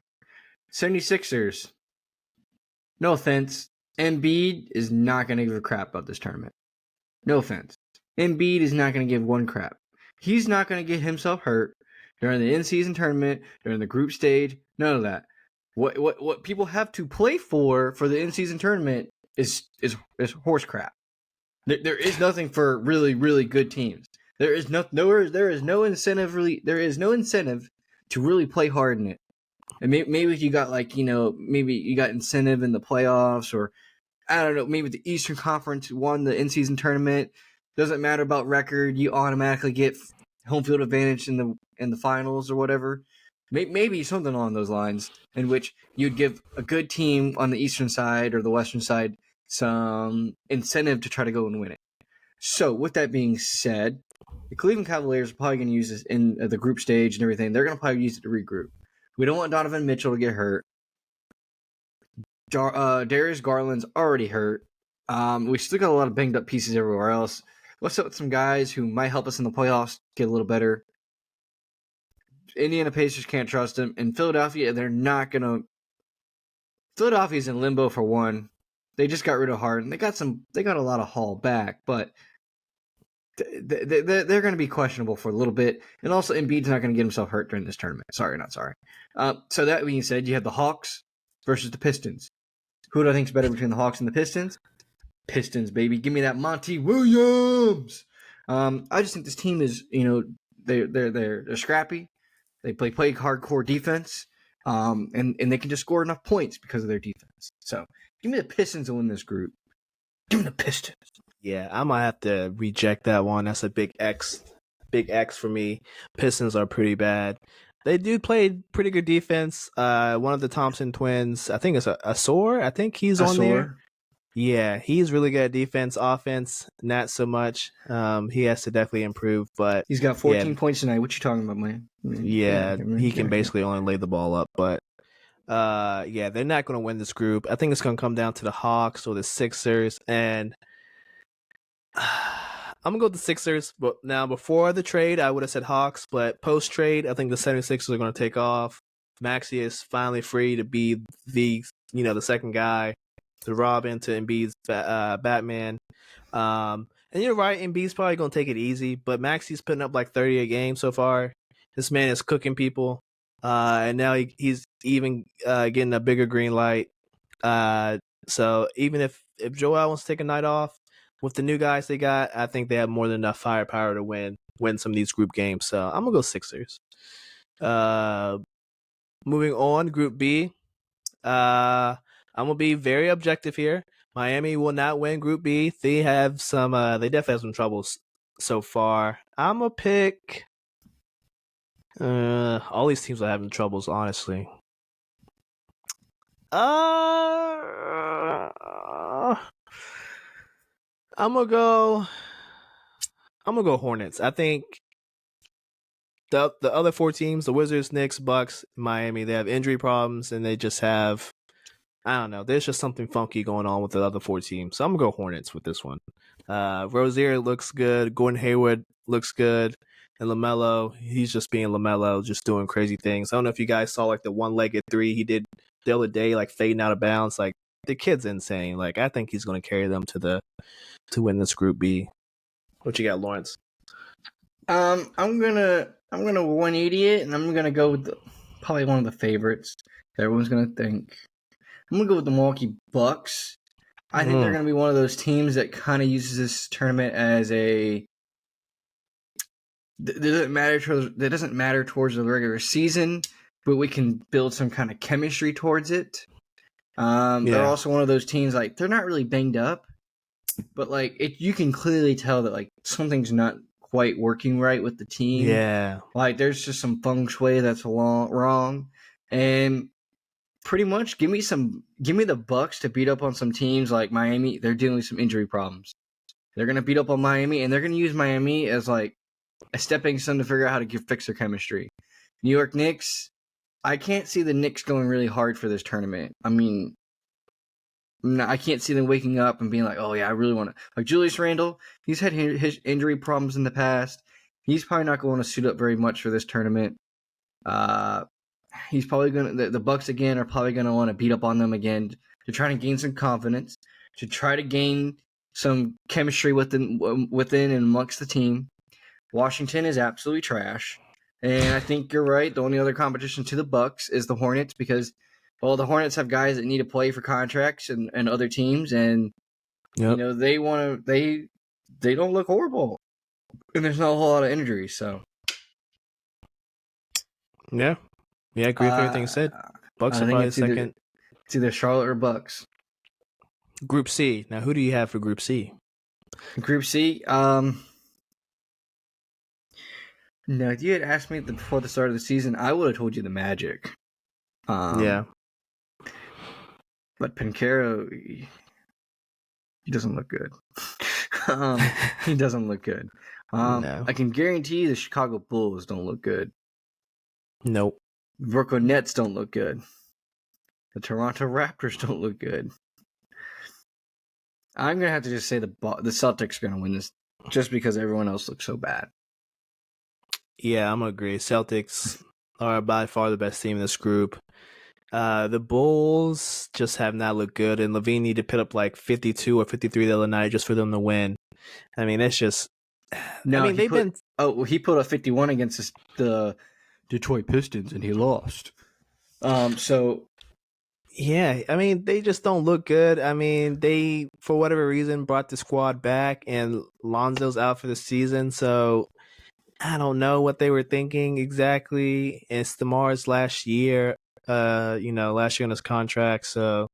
76ers, no offense, Embiid is not going to give a crap about this tournament. No offense. Embiid is not going to give one crap. He's not going to get himself hurt during the in-season tournament, during the group stage, none of that. What people have to play for the in-season tournament is horse crap. There is nothing for really, really good teams. There is no incentive to really play hard in it. And maybe if you got maybe you got incentive in the playoffs, or I don't know, maybe the Eastern Conference won the in-season tournament. Doesn't matter about record, you automatically get home field advantage in the finals or whatever. Maybe something along those lines, in which you'd give a good team on the Eastern side or the Western side some incentive to try to go and win it. So, with that being said, the Cleveland Cavaliers are probably going to use this in the group stage and everything. They're going to probably use it to regroup. We don't want Donovan Mitchell to get hurt. Darius Garland's already hurt. We still got a lot of banged up pieces everywhere else. What's up with some guys who might help us in the playoffs get a little better? Indiana Pacers can't trust him. And Philadelphia, they're not going to... Philadelphia's in limbo for one. They just got rid of Harden. They got a lot of haul back, but they're going to be questionable for a little bit. And also, Embiid's not going to get himself hurt during this tournament. Sorry, not sorry. So that being said, you have the Hawks versus the Pistons. Who do I think is better between the Hawks and the Pistons? Pistons, baby. Give me that Monty Williams. I just think this team is, they're scrappy. They play hardcore defense. And they can just score enough points because of their defense. So give me the Pistons to win this group. Give me the Pistons. Yeah, I might have to reject that one. That's a big X for me. Pistons are pretty bad. They do play pretty good defense. One of the Thompson twins, I think it's Asor. I think he's on there. Yeah, he's really good at defense. Offense, not so much. He has to definitely improve, but he's got 14 points tonight. What you talking about, man? He can basically only lay the ball up, but they're not going to win this group. I think it's going to come down to the Hawks or the Sixers, and I'm going to go with the Sixers. But now, before the trade, I would have said Hawks, but post-trade, I think the 76ers are going to take off. Maxey is finally free to be the second guy, to Robin, to Embiid's Batman. And you're right, Embiid's probably going to take it easy, but Maxey's putting up like 30 a game so far. This man is cooking people. And now he's even getting a bigger green light. So even if Joel wants to take a night off, with the new guys they got, I think they have more than enough firepower to win some of these group games. So I'm going to go Sixers. Moving on, Group B. I'm going to be very objective here. Miami will not win Group B. They definitely have some troubles so far. I'm going to pick All these teams are having troubles, honestly. I'm gonna go. I'm gonna go Hornets. I think the other 4 teams, the Wizards, Knicks, Bucks, Miami, they have injury problems, and they just have, I don't know. There's just something funky going on with the other 4 teams. So I'm gonna go Hornets with this one. Rozier looks good. Gordon Hayward looks good. And LaMelo, he's just being LaMelo, just doing crazy things. I don't know if you guys saw like the one-legged three he did the other day, like fading out of bounds. Like the kid's insane. Like I think he's gonna carry them to win this Group B. What you got, Lawrence? I'm gonna 180 it, and I'm gonna go with probably one of the favorites that everyone's gonna think. I'm gonna go with the Milwaukee Bucks. I think they're gonna be one of those teams that kind of uses this tournament as a. That doesn't matter towards the regular season, but we can build some kind of chemistry towards it. They're also one of those teams like they're not really banged up, but like you can clearly tell that like something's not quite working right with the team. Yeah, like there's just some feng shui that's wrong, and pretty much give me the Bucks to beat up on some teams like Miami. They're dealing with some injury problems. They're gonna beat up on Miami, and they're gonna use Miami as like a stepping stone to figure out how to fix their chemistry. New York Knicks, I can't see the Knicks going really hard for this tournament. I mean, I can't see them waking up and being like, oh yeah, I really want to. Like Julius Randle, he's had his injury problems in the past. He's probably not going to suit up very much for this tournament. He's probably going to, the Bucks again are probably going to want to beat up on them again to try to gain some confidence, to try to gain some chemistry within and amongst the team. Washington is absolutely trash. And I think you're right. The only other competition to the Bucks is the Hornets because, well, the Hornets have guys that need to play for contracts and other teams, and you know they want to. They don't look horrible, and there's not a whole lot of injuries. So, I agree with everything you said. Bucks are probably second. It's either Charlotte or Bucks. Group C. Now, who do you have for Group C? Group C. No, if you had asked me before the start of the season, I would have told you the Magic. But Pincaro, he doesn't look good. He doesn't look good. No. I can guarantee you the Chicago Bulls don't look good. Nope. The Brooklyn Nets don't look good. The Toronto Raptors don't look good. I'm going to have to just say the Celtics are going to win this just because everyone else looks so bad. Yeah, I'm going to agree. Celtics are by far the best team in this group. The Bulls just have not looked good, and Levine need to put up like 52 or 53 the other night just for them to win. I mean, it's just... No, I mean, he put a 51 against the Detroit Pistons, and he lost. Yeah, I mean, they just don't look good. I mean, they, for whatever reason, brought the squad back, and Lonzo's out for the season, so I don't know what they were thinking exactly. It's DeMar's last year, last year on his contract, so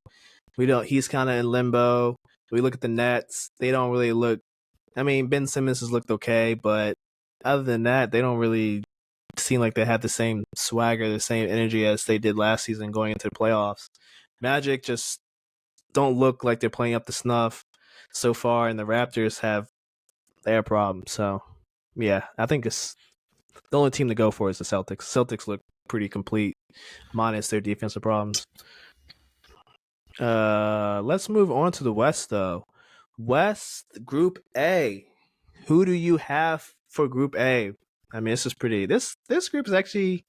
he's kind of in limbo. We look at the Nets, they don't really look, I mean, Ben Simmons has looked okay, but other than that, they don't really seem like they have the same swagger, the same energy as they did last season going into the playoffs. Magic just don't look like they're playing up to snuff so far, and the Raptors have their problems. So, yeah, I think it's the only team to go for is the Celtics. Celtics look pretty complete, minus their defensive problems. Let's move on to the West, though. West Group A. Who do you have for Group A? I mean, this is pretty. This group is actually.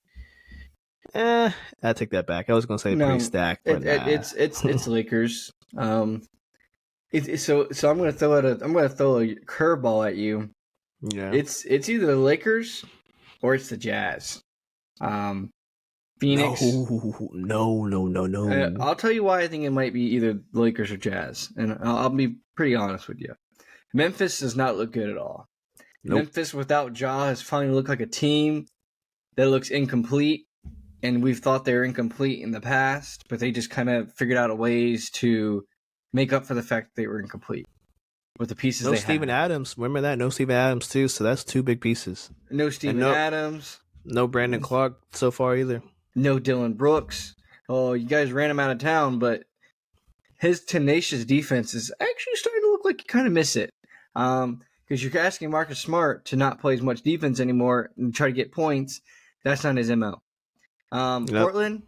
I take that back. I was going to say pretty stacked, but it's Lakers. So I'm going to throw a curveball at you. Yeah, it's either the Lakers or it's the Jazz. Phoenix. No. I'll tell you why I think it might be either Lakers or Jazz, and I'll be pretty honest with you. Memphis does not look good at all. Nope. Memphis without Ja has finally looked like a team that looks incomplete, and we've thought they were incomplete in the past, but they just kind of figured out ways to make up for the fact that they were incomplete with the pieces they had. No Steven Adams. Remember that? No Steven Adams, too, so that's 2 big pieces. No Steven Adams. No Brandon Clark so far either. No Dylan Brooks. Oh, you guys ran him out of town, but his tenacious defense is actually starting to look like you kind of miss it. Because you're asking Marcus Smart to not play as much defense anymore and try to get points. That's not his MO. Yep.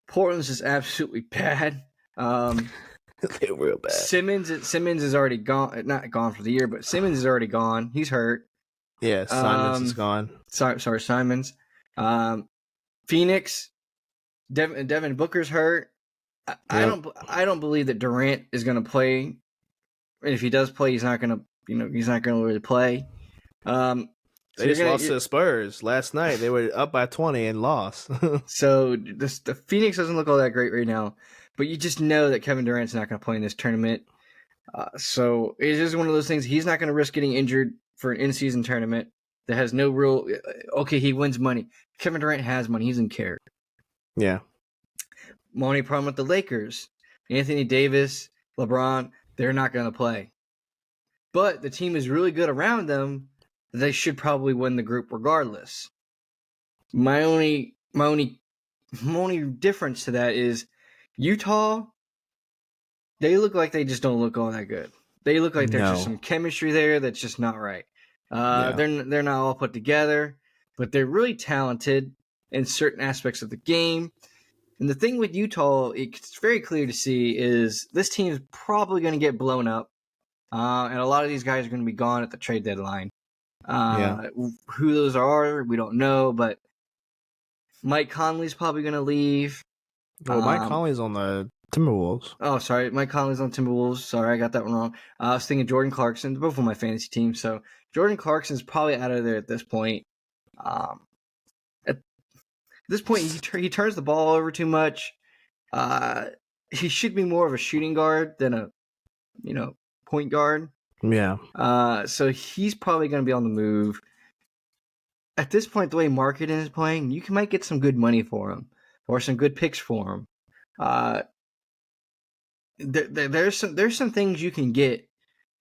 Portland's just absolutely bad. They're real bad. Simmons is already gone. Not gone for the year, but Simmons is already gone. He's hurt. Yeah, Simons is gone. Sorry, Simons. Phoenix, Devin Booker's hurt. I don't believe that Durant is going to play. And if he does play, he's not going to really play. They just lost to the Spurs last night. They were up by 20 and lost. So the Phoenix doesn't look all that great right now, but you just know that Kevin Durant's not going to play in this tournament. So it's just one of those things. He's not going to risk getting injured for an in-season tournament that has no real. Okay, he wins money. Kevin Durant has money. He doesn't care. Yeah. Only problem with the Lakers, Anthony Davis, LeBron, they're not going to play. But the team is really good around them. They should probably win the group regardless. My only difference to that is Utah. They look like they just don't look all that good. They look like there's just some chemistry there that's just not right. They're not all put together, but they're really talented in certain aspects of the game. And the thing with Utah, it's very clear to see, is this team is probably going to get blown up. And a lot of these guys are going to be gone at the trade deadline. Who those are, we don't know, but Mike Conley's probably going to leave. Well, Mike Conley's on the Timberwolves. Oh, sorry. Mike Conley's on Timberwolves. Sorry, I got that one wrong. I was thinking Jordan Clarkson. They're both on my fantasy team. So Jordan Clarkson's probably out of there at this point. At this point, he turns the ball over too much. He should be more of a shooting guard than a, point guard. Yeah. So he's probably going to be on the move. At this point, the way Markkanen is playing, you might get some good money for him or some good picks for him. There's some things you can get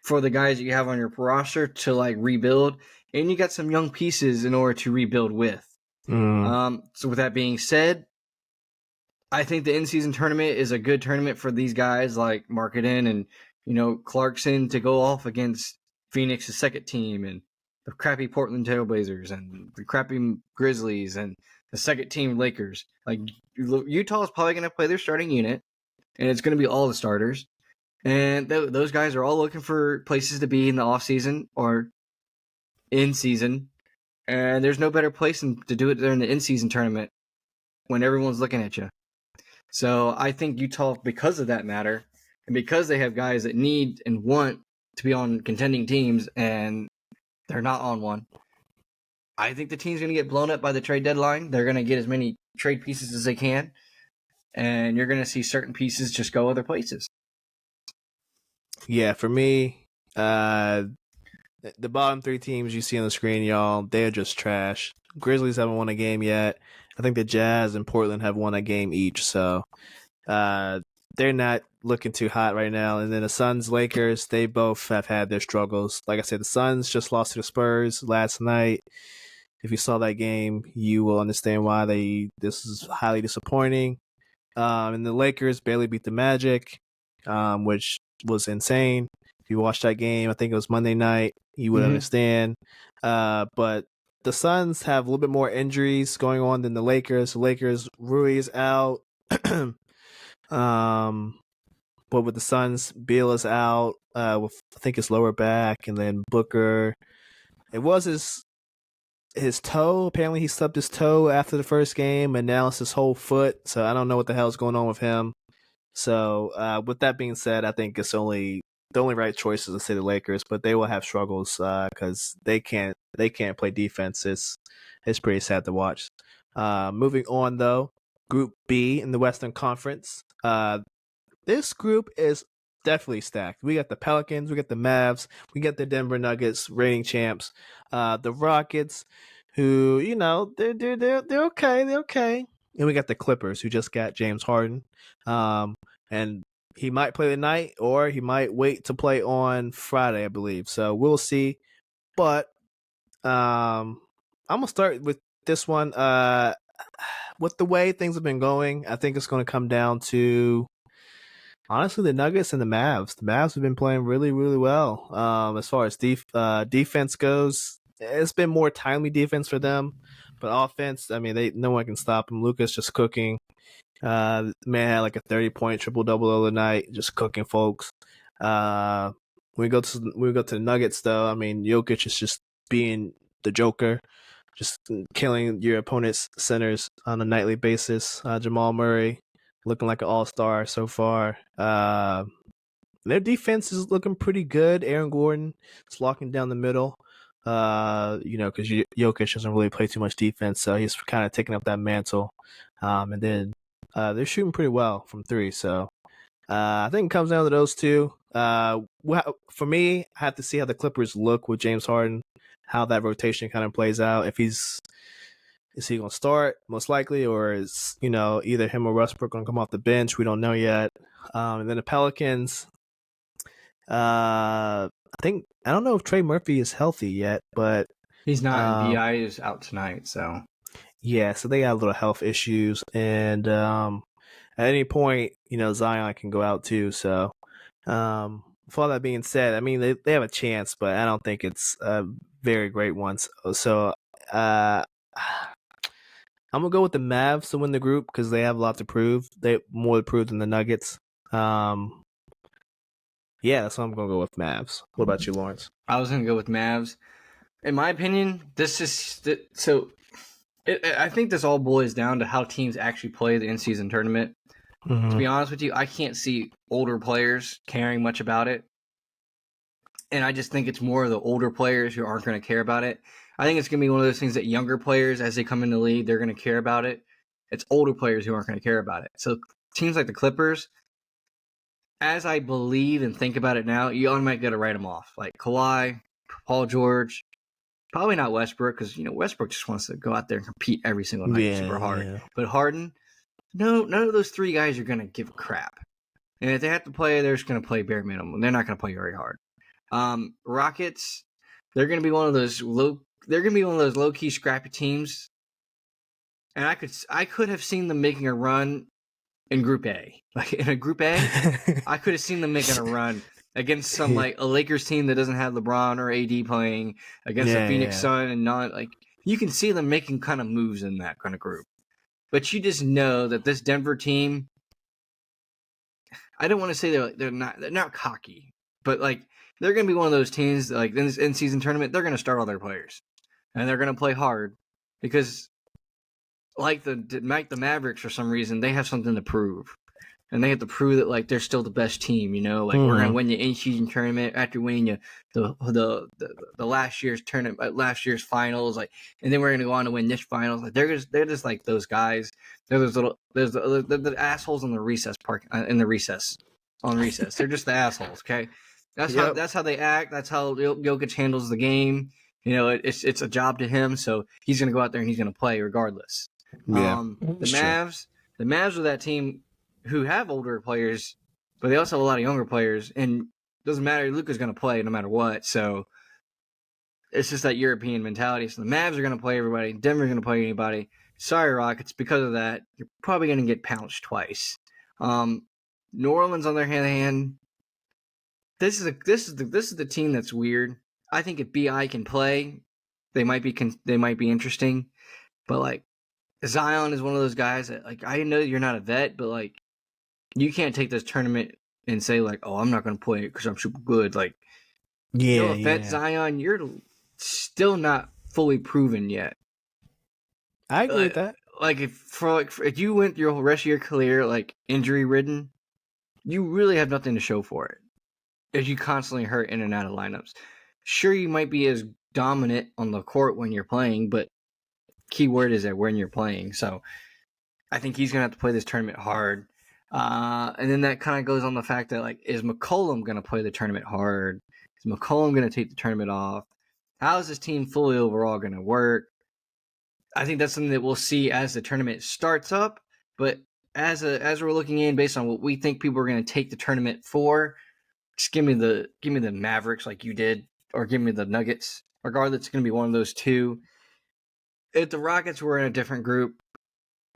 for the guys that you have on your roster to like rebuild, and you got some young pieces in order to rebuild with. So with that being said, I think the in-season tournament is a good tournament for these guys like Markkanen and Clarkson to go off against Phoenix's second team and the crappy Portland Trailblazers and the crappy Grizzlies and the second team Lakers. Like Utah is probably going to play their starting unit, and it's going to be all the starters. And those guys are all looking for places to be in the offseason or in season. And there's no better place to do it during the in-season tournament when everyone's looking at you. So I think Utah, because of that matter, and because they have guys that need and want to be on contending teams and they're not on one, I think the team's going to get blown up by the trade deadline. They're going to get as many trade pieces as they can, and you're going to see certain pieces just go other places. Yeah, for me, the bottom three teams you see on the screen, y'all, they're just trash. Grizzlies haven't won a game yet. I think the Jazz and Portland have won a game each, so they're not looking too hot right now. And then the Suns, Lakers, they both have had their struggles. Like I said, the Suns just lost to the Spurs last night. If you saw that game, you will understand why this is highly disappointing. And the Lakers barely beat the Magic, which was insane. If you watched that game, I think it was Monday night, you would understand. But the Suns have a little bit more injuries going on than the Lakers. The Lakers, Rui is out. But with the Suns, Beal is out with I think his lower back, and then Booker. It was his toe. Apparently, he stubbed his toe after the first game, and now it's his whole foot. So I don't know what the hell is going on with him. So with that being said, I think it's the only right choice is to say the Lakers, but they will have struggles because they can't play defense. It's pretty sad to watch. Moving on though, Group B in the Western Conference. This group is definitely stacked. We got the Pelicans, we got the Mavs, we got the Denver Nuggets, reigning champs, the Rockets, who they're okay, and we got the Clippers, who just got James Harden, and he might play tonight or he might wait to play on Friday, I believe. So we'll see. But I'm gonna start with this one. With the way things have been going, I think it's going to come down to honestly the Nuggets and the Mavs. The Mavs have been playing really, really well. As far as defense goes, it's been more timely defense for them, but offense, I mean, no one can stop them. Luka's just cooking. Man had like a 30-point triple-double the other night, just cooking folks. When we go to the Nuggets, though, I mean, Jokic is just being the Joker, just killing your opponent's centers on a nightly basis. Jamal Murray looking like an all-star so far. Their defense is looking pretty good. Aaron Gordon is locking down the middle. Because Jokic doesn't really play too much defense, so he's kind of taking up that mantle. And then they're shooting pretty well from three, so I think it comes down to those two. For me, I have to see how the Clippers look with James Harden, how that rotation kind of plays out. If is he going to start most likely, or is either him or Westbrook going to come off the bench? We don't know yet. And then the Pelicans, I don't know if Trey Murphy is healthy yet, but he's not. Bi is out tonight, so yeah, so they got a little health issues, and at any point, Zion can go out too. So, with all that being said, I mean they have a chance, but I don't think it's a very great one. So, I'm gonna go with the Mavs to win the group because they have a lot to prove. They have more to prove than the Nuggets. Yeah, so I'm gonna go with Mavs. What about you, Lawrence? I was gonna go with Mavs. In my opinion, this is so. I think this all boils down to how teams actually play the in-season tournament. Mm-hmm. To be honest with you, I can't see older players caring much about it. And I just think it's more of the older players who aren't going to care about it. I think it's going to be one of those things that younger players, as they come in the league, they're going to care about it. It's older players who aren't going to care about it. So teams like the Clippers, as I believe and think about it now, you automatically got to write them off. Like Kawhi, Paul George, probably not Westbrook, because Westbrook just wants to go out there and compete every single night super hard. Yeah. But Harden, no, none of those three guys are going to give a crap. And if they have to play, they're just going to play bare minimum. They're not going to play very hard. Rockets, they're going to be one of those low key scrappy teams. And I could have seen them making a run in Group A. Like in a Group A, I could have seen them making a run against some like a Lakers team that doesn't have LeBron or AD playing, against the Phoenix Sun, and not like you can see them making kind of moves in that kind of group. But you just know that this Denver team, I don't want to say they're not cocky, but like they're going to be one of those teams that, like in this in-season tournament, they're going to start all their players and they're going to play hard because like the Mavericks for some reason, they have something to prove. And they have to prove that like they're still the best team, like we're gonna win the in-season tournament after winning the last year's tournament, last year's finals, like, and then we're gonna go on to win this finals. Like they're just like those guys. They're the assholes in the recess park on recess. They're just the assholes. Okay, that's how they act. That's how Jokic handles the game. It's a job to him, so he's gonna go out there and he's gonna play regardless. Yeah, the Mavs are that team who have older players, but they also have a lot of younger players, and it doesn't matter. Luka's going to play no matter what, so it's just that European mentality. So the Mavs are going to play everybody. Denver's going to play anybody. Sorry, Rockets, because of that, you're probably going to get pounched twice. New Orleans, on their hand, this is the team that's weird. I think if Bi can play, they might be interesting, but like Zion is one of those guys that, like, I know you're not a vet, but like you can't take this tournament and say like, oh, I'm not going to play it because I'm super good. Like, no offense, Zion, you're still not fully proven yet. I agree with that. Like if you went your whole rest of your career like injury ridden, you really have nothing to show for it. As you constantly hurt in and out of lineups. Sure, you might be as dominant on the court when you're playing, but key word is that when you're playing. So I think he's going to have to play this tournament hard. And then that kind of goes on the fact that, like, is McCollum going to play the tournament hard? Is McCollum going to take the tournament off? How is this team fully overall going to work? I think that's something that we'll see as the tournament starts up. But as we're looking in, based on what we think people are going to take the tournament for, just give me the Mavericks like you did, or give me the Nuggets. Regardless, it's going to be one of those two. if the Rockets were in a different group,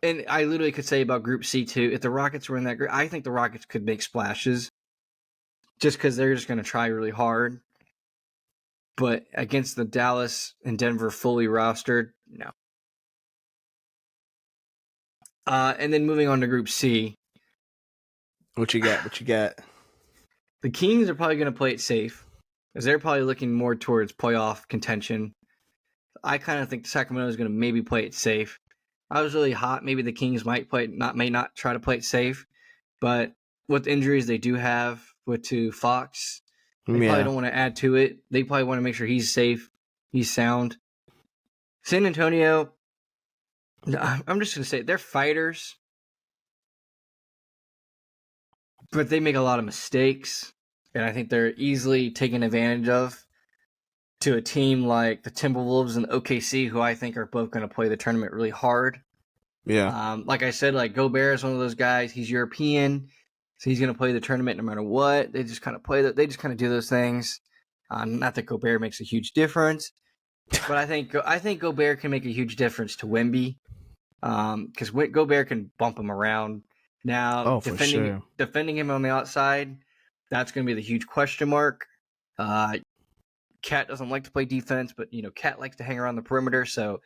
and I literally could say about Group C too, if the Rockets were in that group, I think the Rockets could make splashes just because they're just going to try really hard. But against the Dallas and Denver fully rostered, no. And then moving on to Group C. What you got? The Kings are probably going to play it safe because they're probably looking more towards playoff contention. I kind of think Sacramento is going to maybe play it safe. I was really hot. Maybe the Kings may not try to play it safe, but with injuries they do have to Fox, they probably don't want to add to it. They probably want to make sure he's safe, he's sound. San Antonio, I'm just going to say they're fighters, but they make a lot of mistakes, and I think they're easily taken advantage of to a team like the Timberwolves and OKC, who I think are both going to play the tournament really hard. Yeah. Like I said, like Gobert is one of those guys. He's European, so he's going to play the tournament no matter what. They just kind of they just kind of do those things. Not that Gobert makes a huge difference, but I think Gobert can make a huge difference to Wemby, because Gobert can bump him around. Now, defending him on the outside, that's going to be the huge question mark. Cat doesn't like to play defense, but Cat likes to hang around the perimeter. So,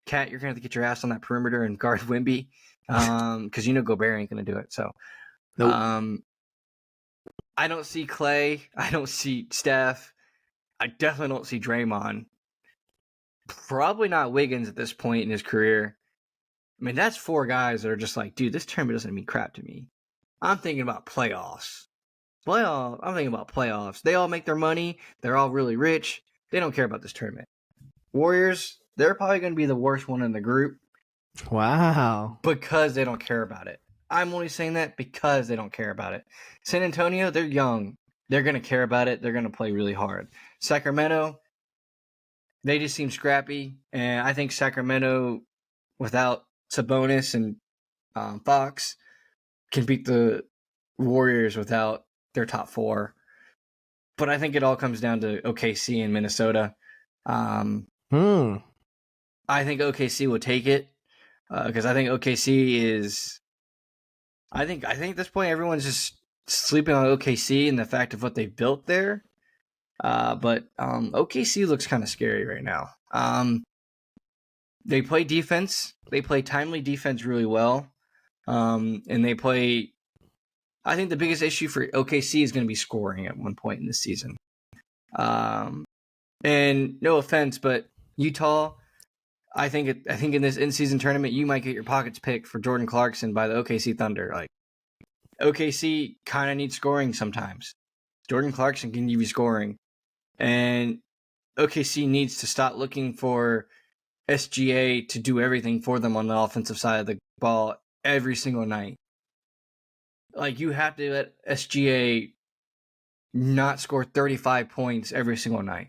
Cat, you're going to have to get your ass on that perimeter and guard Wemby, because Gobert ain't going to do it. So, nope. I don't see Clay. I don't see Steph. I definitely don't see Draymond. Probably not Wiggins at this point in his career. I mean, that's 4 guys that are just like, dude, this tournament doesn't mean crap to me. I'm thinking about playoffs. I'm thinking about playoffs. They all make their money. They're all really rich. They don't care about this tournament. Warriors, they're probably going to be the worst one in the group. Wow. Because they don't care about it. I'm only saying that because they don't care about it. San Antonio, they're young. They're going to care about it. They're going to play really hard. Sacramento, they just seem scrappy. And I think Sacramento, without Sabonis and Fox, can beat the Warriors without their top 4. But I think it all comes down to OKC and Minnesota. I think OKC will take it because I think OKC is. I think at this point everyone's just sleeping on OKC and the fact of what they've built there. But OKC looks kind of scary right now. They play defense. They play timely defense really well. And they play. I think the biggest issue for OKC is going to be scoring at one point in the season. And no offense, but Utah, I think in this in-season tournament, you might get your pockets picked for Jordan Clarkson by the OKC Thunder. Like, OKC kind of needs scoring sometimes. Jordan Clarkson can give you scoring. And OKC needs to stop looking for SGA to do everything for them on the offensive side of the ball every single night. Like, you have to let SGA not score 35 points every single night.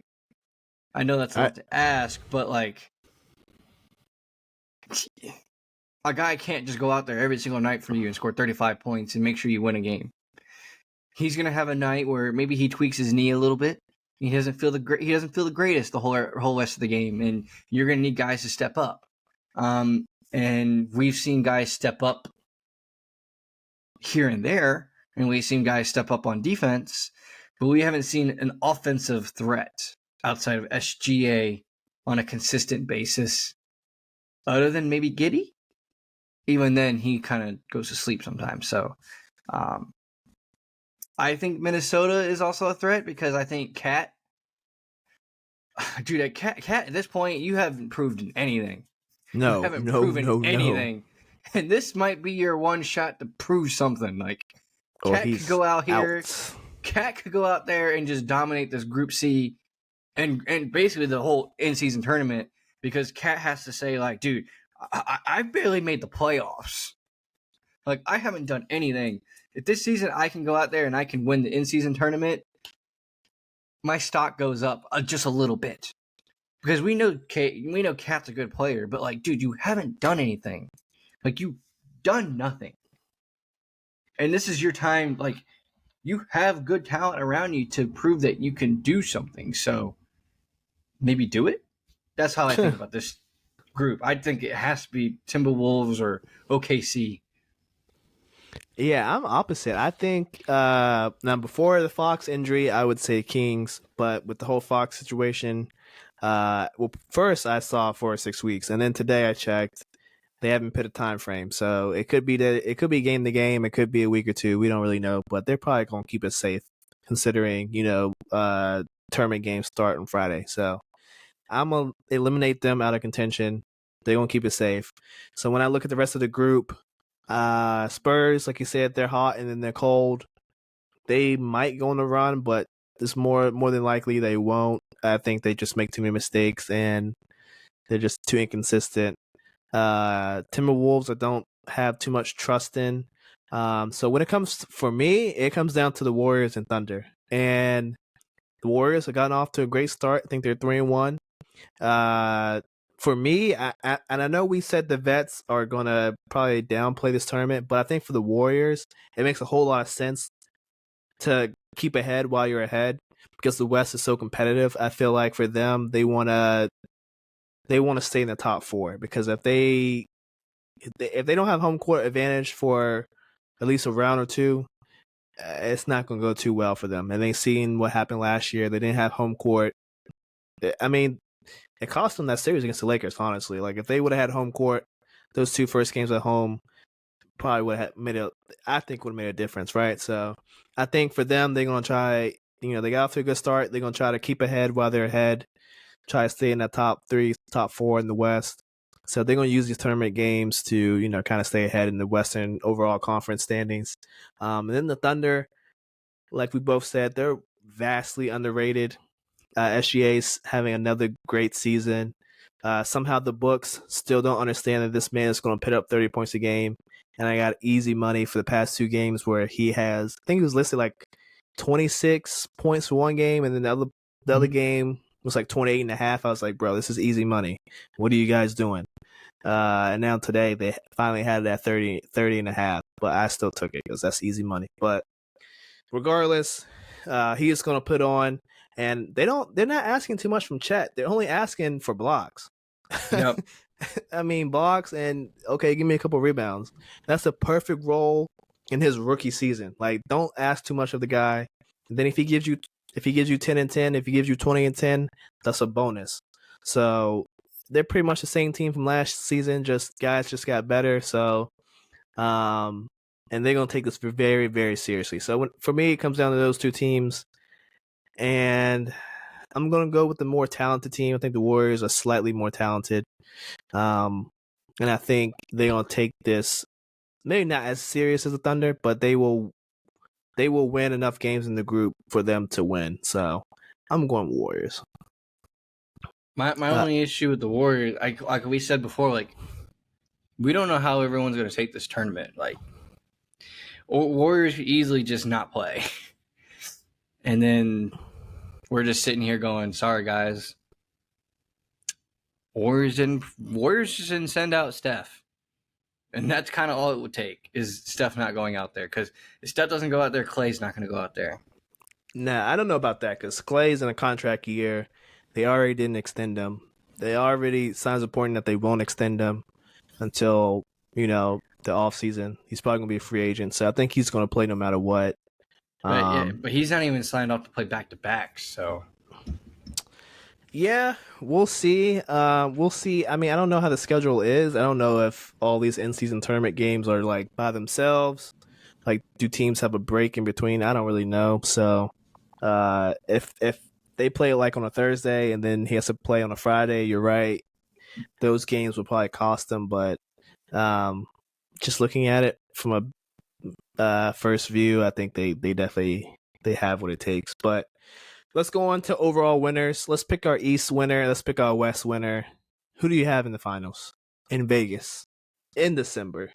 I know that's a lot to ask, but like, a guy can't just go out there every single night for you and score 35 points and make sure you win a game. He's going to have a night where maybe he tweaks his knee a little bit. He doesn't feel the greatest the whole rest of the game, and you're going to need guys to step up. And we've seen guys step up here and there, and we've seen guys step up on defense, but we haven't seen an offensive threat outside of SGA on a consistent basis, other than maybe Giddey. Even then, he kind of goes to sleep sometimes. So, I think Minnesota is also a threat because I think Cat, dude, Cat at this point, you haven't proven anything. No, you haven't proven anything. And this might be your one shot to prove something. Like, Cat could go out here. Cat could go out there and just dominate this Group C and basically the whole in-season tournament, because Cat has to say, like, dude, I barely made the playoffs. Like, I haven't done anything. If this season I can go out there and I can win the in-season tournament, my stock goes up just a little bit. Because we know Cat's a good player, but, like, dude, you haven't done anything. Like, you've done nothing. And this is your time. Like, you have good talent around you to prove that you can do something. So maybe do it. That's how I think about this group. I think it has to be Timberwolves or OKC. Yeah, I'm opposite. I think now before the Fox injury, I would say Kings, but with the whole Fox situation, well, first I saw 4 or 6 weeks, and then today I checked. They haven't put a time frame, so it could be game to game. It could be a week or two. We don't really know, but they're probably gonna keep it safe, considering tournament games start on Friday. So I'm gonna eliminate them out of contention. They're gonna keep it safe. So when I look at the rest of the group, Spurs, like you said, they're hot and then they're cold. They might go on a run, but it's more than likely they won't. I think they just make too many mistakes and they're just too inconsistent. Timberwolves, I don't have too much trust in. So when it comes for me, it comes down to the Warriors and Thunder. And the Warriors have gotten off to a great start. I think they're 3-1. For me, and I know we said the vets are gonna probably downplay this tournament, but I think for the Warriors, it makes a whole lot of sense to keep ahead while you're ahead because the West is so competitive. I feel like for them, they wanna stay in the top four because if they don't have home court advantage for at least a round or two, it's not going to go too well for them. And they seen what happened last year. They didn't have home court. I mean, it cost them that series against the Lakers, honestly. Like, if they would have had home court, those two first games at home probably would have made a difference, right? So I think for them, they're going to try, they got off to a good start. They're going to try to keep ahead while they're ahead, try to stay in that top three, top four in the West. So they're going to use these tournament games to, kind of stay ahead in the Western overall conference standings. And then the Thunder, like we both said, they're vastly underrated. SGA's having another great season. Somehow the books still don't understand that this man is going to put up 30 points a game. And I got easy money for the past 2 games where he has, I think he was listed like 26 points for one game, and then the other game was like 28 and a half. I was like, bro, this is easy money. What are you guys doing? And now today they finally had it at 30 and a half, but I still took it because that's easy money. But regardless, he is going to put on, and they're not asking too much from Chet. They're only asking for blocks. Yep. I mean, blocks and okay, give me a couple rebounds. That's a perfect role in his rookie season. Like, don't ask too much of the guy. And then if he gives you 10 and 10, if he gives you 20 and 10, that's a bonus. So they're pretty much the same team from last season. Just guys just got better. So, and they're gonna take this very, very seriously. So for me, it comes down to those two teams, and I'm gonna go with the more talented team. I think the Warriors are slightly more talented, and I think they're gonna take this maybe not as serious as the Thunder, but they will win enough games in the group for them to win. So I'm going Warriors. My only issue with the Warriors, like we said before, like we don't know how everyone's going to take this tournament. Like Warriors could easily just not play, and then we're just sitting here going, "Sorry, guys." Warriors just didn't send out Steph, and that's kind of all it would take is Steph not going out there. Because if Steph doesn't go out there, Clay's not going to go out there. Nah, I don't know about that because Clay's in a contract year. They already didn't extend him. They already signs reporting that they won't extend him until the off season. He's probably gonna be a free agent, so I think he's gonna play no matter what. But he's not even signed off to play back to back. So yeah, we'll see. We'll see. I mean, I don't know how the schedule is. I don't know if all these in-season tournament games are like by themselves. Like, do teams have a break in between? I don't really know. So, if they play like on a Thursday and then he has to play on a Friday, you're right. Those games will probably cost them. But just looking at it from a first view, I think they definitely have what it takes. But let's go on to overall winners. Let's pick our East winner. Let's pick our West winner. Who do you have in the finals in Vegas in December?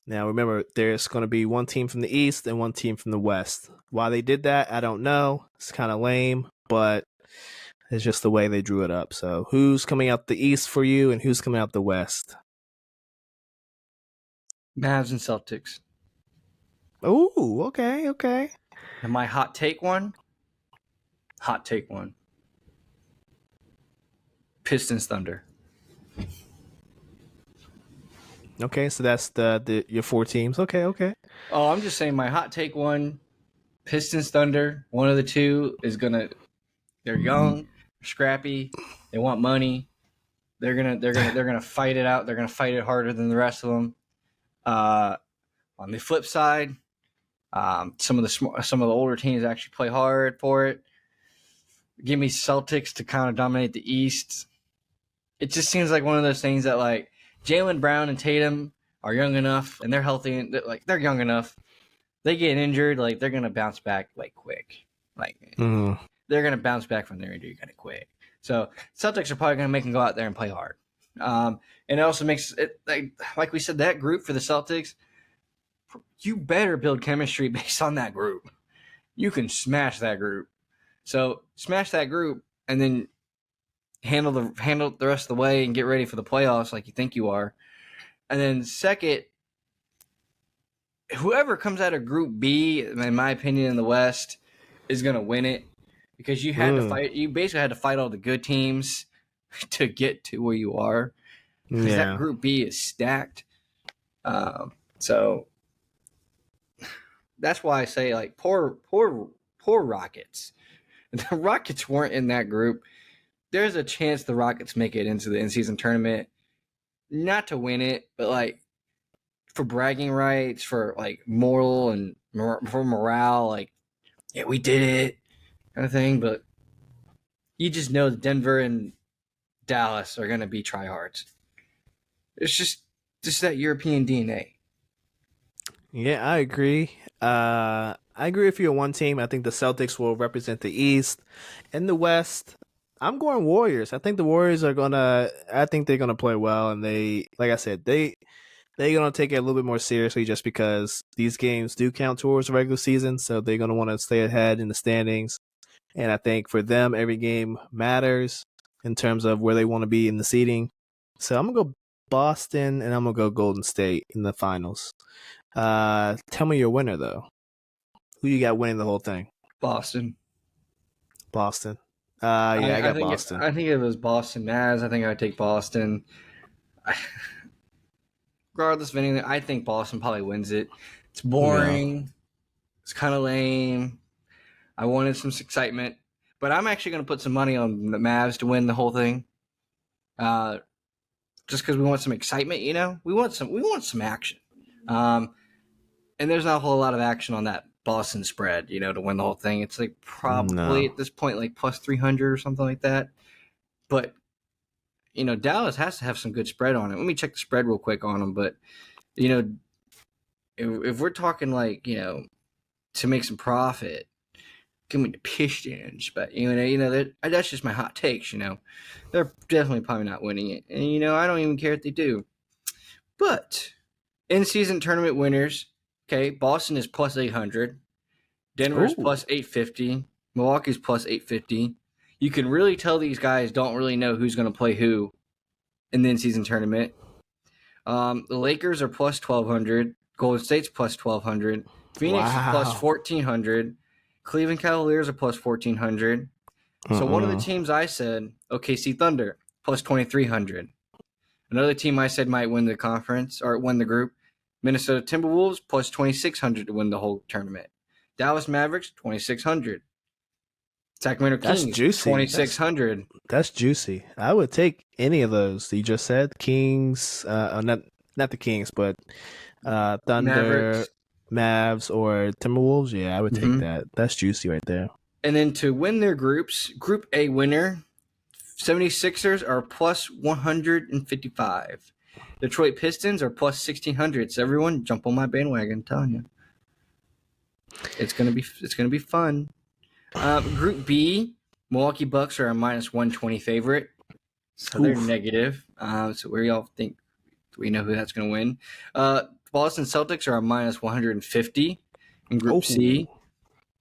Now, remember, there's going to be one team from the East and one team from the West. Why they did that, I don't know. It's kind of lame, but it's just the way they drew it up. So who's coming out the East for you and who's coming out the West? Mavs and Celtics. Oh, okay. And my hot take one. Pistons, Thunder. Okay, so that's the your 4 teams. Okay. Oh, I'm just saying my hot take one, Pistons, Thunder. One of the two is gonna. They're young, scrappy. They want money. They're gonna fight it out. They're gonna fight it harder than the rest of them. On the flip side, some of the older teams actually play hard for it. Give me Celtics to kind of dominate the East. It just seems like one of those things that like Jaylen Brown and Tatum are young enough and they're healthy and they're young enough. They get injured, like they're gonna bounce back like quick. Like they're gonna bounce back from their injury kind of quick. So Celtics are probably gonna make them go out there and play hard. And it also makes it like we said, that group for the Celtics, you better build chemistry based on that group. You can smash that group. So smash that group and then handle the rest of the way and get ready for the playoffs like you think you are. And then second, whoever comes out of Group B, in my opinion, in the West, is going to win it because you had to fight. You basically had to fight all the good teams to get to where you are. Because that Group B is stacked. So that's why I say like poor Rockets. The Rockets weren't in that group. There's a chance the Rockets make it into the in-season tournament, not to win it, but like for bragging rights, for like moral and for morale, like yeah, we did it, kind of thing. But you just know that Denver and Dallas are gonna be tryhards. It's just that European DNA. Yeah, I agree. I agree with you on one team. I think the Celtics will represent the East. In the West, I'm going Warriors. I think the Warriors are gonna. I think they're gonna play well, and they, like I said, they're gonna take it a little bit more seriously, just because these games do count towards the regular season. So they're gonna want to stay ahead in the standings, and I think for them, every game matters in terms of where they want to be in the seeding. So I'm gonna go Boston, and I'm gonna go Golden State in the finals. Tell me your winner though. Who you got winning the whole thing? Boston. Boston. I got Boston. I think it was Boston Mavs. I think I would take Boston. Regardless of anything, I think Boston probably wins it. It's boring. Yeah. It's kind of lame. I wanted some excitement, but I'm actually going to put some money on the Mavs to win the whole thing. Just because we want some excitement, you know, we want some action. And there's not a whole lot of action on that Boston spread, you know, to win the whole thing. It's like probably at this point like plus 300 or something like that. But you know, Dallas has to have some good spread on it. Let me check the spread real quick on them. But you know, if we're talking like, you know, to make some profit, give me the Pistons. But you know that's just my hot takes. You know, they're definitely probably not winning it, and you know I don't even care if they do. But in-season tournament winners. Okay, Boston is plus 800. Denver's plus 850. Milwaukee's plus 850. You can really tell these guys don't really know who's going to play who in the in-season tournament. The Lakers are plus 1,200. Golden State's plus 1,200. Phoenix is plus 1,400. Cleveland Cavaliers are plus 1,400. So one of the teams I said, OKC Thunder, plus 2,300. Another team I said might win the conference or win the group, Minnesota Timberwolves plus 2,600 to win the whole tournament. Dallas Mavericks 2,600. Sacramento Kings 2,600. That's juicy. I would take any of those that you just said. Kings, not the Kings, but Thunder, Mavericks. Mavs, or Timberwolves. Yeah, I would take that. That's juicy right there. And then to win their groups, Group A winner, 76ers are plus 155. Detroit Pistons are plus 1,600. So everyone jump on my bandwagon. I'm telling you, it's gonna be fun. Group B, Milwaukee Bucks are a minus 120 favorite, so they're negative. So where y'all think? Do we know who that's gonna win? Boston Celtics are a minus 150 in Group C.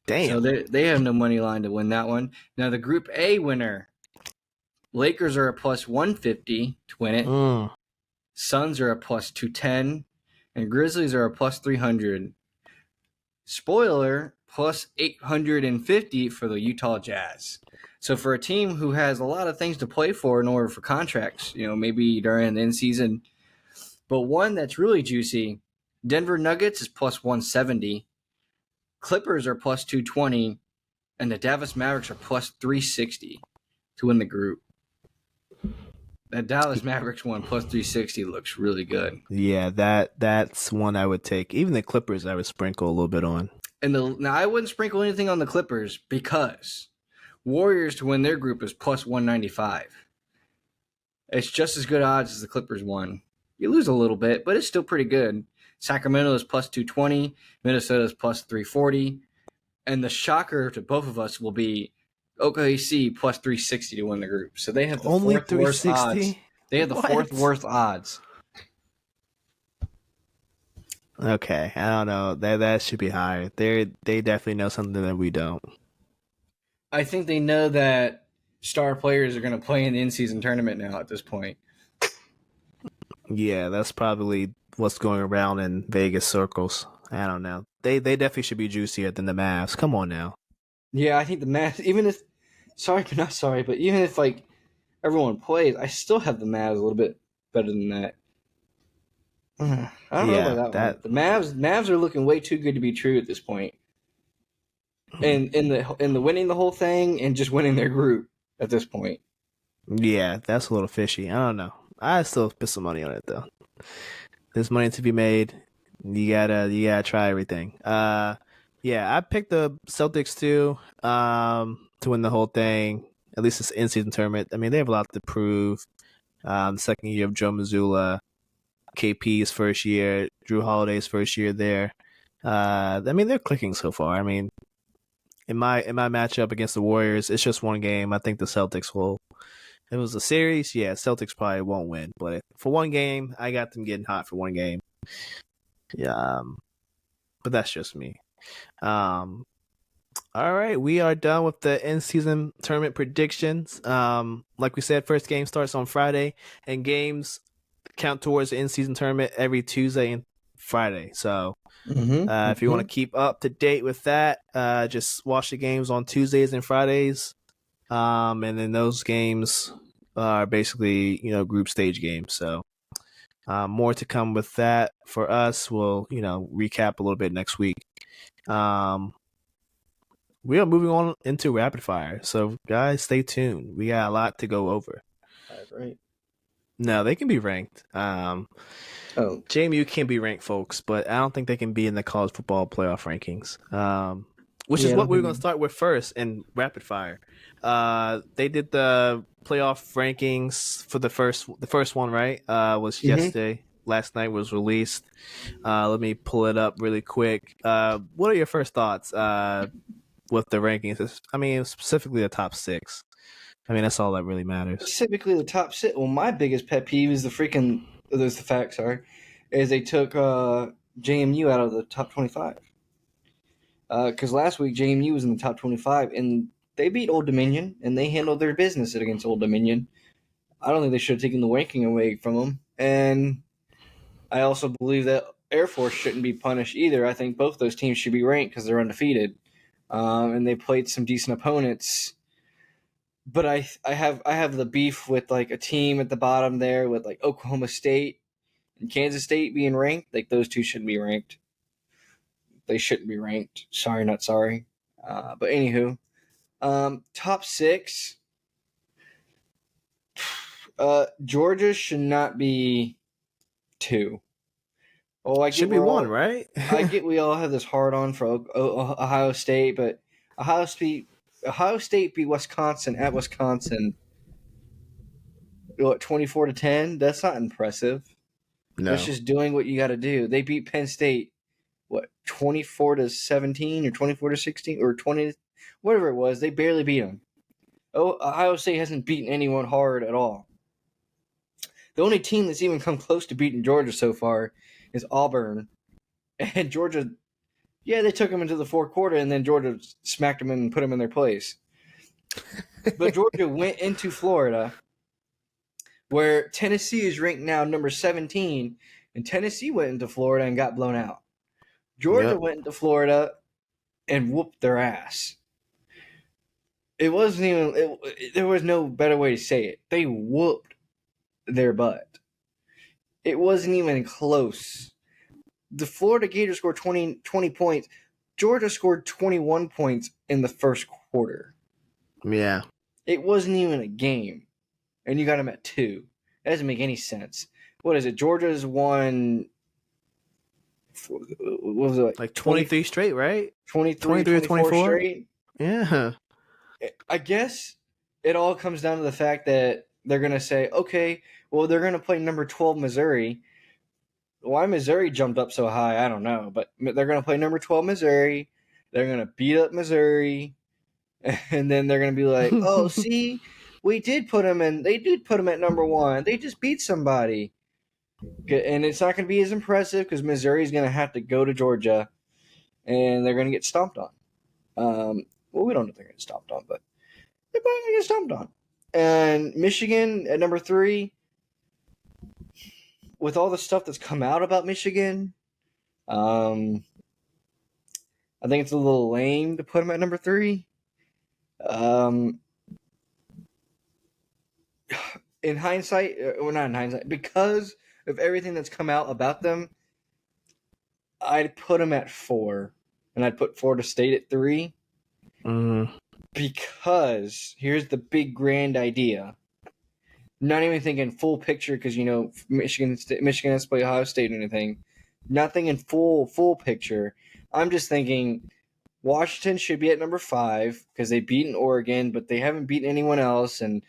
Damn. So they have no money line to win that one. Now the Group A winner, Lakers are a plus 150 to win it. Suns are a plus 210, and Grizzlies are a plus 300. Spoiler, plus 850 for the Utah Jazz. So for a team who has a lot of things to play for in order for contracts, maybe during the end season, but one that's really juicy, Denver Nuggets is plus 170, Clippers are plus 220, and the Dallas Mavericks are plus 360 to win the group. That Dallas Mavericks one plus 360 looks really good. Yeah, that's one I would take. Even the Clippers, I would sprinkle a little bit on. And now I wouldn't sprinkle anything on the Clippers because Warriors to win their group is plus 195. It's just as good odds as the Clippers one. You lose a little bit, but it's still pretty good. Sacramento is plus 220. Minnesota is plus 340. And the shocker to both of us will be OKC plus 360 to win the group. So they have the Only fourth worst odds. They have the fourth worst odds. Okay, I don't know. That should be higher. They definitely know something that we don't. I think they know that star players are going to play in the in-season tournament now at this point. Yeah, that's probably what's going around in Vegas circles. I don't know. They definitely should be juicier than the Mavs. Come on now. Yeah, I think the Mavs, even if even if like everyone plays, I still have the Mavs a little bit better than that. I don't know about that one. The Mavs are looking way too good to be true at this point. And in the winning the whole thing and just winning their group at this point. Yeah, that's a little fishy. I don't know. I still put some money on it though. There's money to be made. You gotta try everything. Yeah, I picked the Celtics too. To win the whole thing. At least it's in-season tournament. I mean, they have a lot to prove. The second year of Joe Mazzulla, KP's first year, Drew Holiday's first year there. I mean, they're clicking so far. I mean, in my matchup against the Warriors, it's just one game. I think the Celtics will. If it was a series, yeah, Celtics probably won't win. But for one game, I got them getting hot for one game. Yeah, but that's just me. All right, we are done with the in-season tournament predictions. Like we said, first game starts on Friday, and games count towards the in-season tournament every Tuesday and Friday. So if you want to keep up to date with that, just watch the games on Tuesdays and Fridays. And then those games are basically, group stage games. So more to come with that for us. We'll, recap a little bit next week. We are moving on into rapid fire. So guys, stay tuned. We got a lot to go over. Right. No, they can be ranked. JMU can be ranked, folks, but I don't think they can be in the college football playoff rankings. Which is what we were going to start with first in rapid fire. They did the playoff rankings for the first one, right? Was yesterday. Last night was released. Let me pull it up really quick. What are your first thoughts with the rankings? I mean, specifically the top six. I mean, that's all that really matters. Specifically the top six. Well, my biggest pet peeve is is they took JMU out of the top 25. Because last week JMU was in the top 25, and they beat Old Dominion, and they handled their business against Old Dominion. I don't think they should have taken the ranking away from them. And I also believe that Air Force shouldn't be punished either. I think both those teams should be ranked because they're undefeated. And they played some decent opponents. But I have the beef with like a team at the bottom there with like Oklahoma State and Kansas State being ranked. Like those two shouldn't be ranked. They shouldn't be ranked. Sorry, not sorry. But anywho, top six. Georgia should not be 2. Oh, I should be 1, right? I get we all have this hard on for Ohio State, but Ohio State beat Wisconsin at Wisconsin. 24-10? That's not impressive. No. That's just doing what you got to do. They beat Penn State, 24-17 or 24-16 or 20, whatever it was. They barely beat them. Ohio State hasn't beaten anyone hard at all. The only team that's even come close to beating Georgia so far is Auburn. And Georgia, they took them into the fourth quarter, and then Georgia smacked them and put them in their place. But Georgia went into Florida, where Tennessee is ranked now number 17, and Tennessee went into Florida and got blown out. Georgia went into Florida and whooped their ass. It wasn't even. There was no better way to say it. They whooped their butt. It wasn't even close. The Florida Gators scored 20 points. Georgia scored 21 points in the first quarter. Yeah. It wasn't even a game, and you got them at 2. That doesn't make any sense. What is it? Georgia's won. What was it like 23 straight, right? 23 or 24 straight? Yeah. I guess it all comes down to the fact that they're going to say, okay, well, they're going to play number 12 Missouri. Why Missouri jumped up so high, I don't know. But they're going to play number 12 Missouri. They're going to beat up Missouri. And then they're going to be like, oh, see, we did put them in. They did put them at number 1. They just beat somebody. And it's not going to be as impressive because Missouri's going to have to go to Georgia. And they're going to get stomped on. Well, we don't know if they're going to get stomped on, but they're probably going to get stomped on. And Michigan at number 3, with all the stuff that's come out about Michigan, I think it's a little lame to put them at number 3. In hindsight, or not in hindsight, because of everything that's come out about them, I'd put them at 4, and I'd put Florida State at 3. Because here's the big grand idea. Not even thinking full picture because Michigan has to play Ohio State or anything. Nothing in full picture. I'm just thinking Washington should be at number 5 because they've beaten Oregon, but they haven't beaten anyone else. And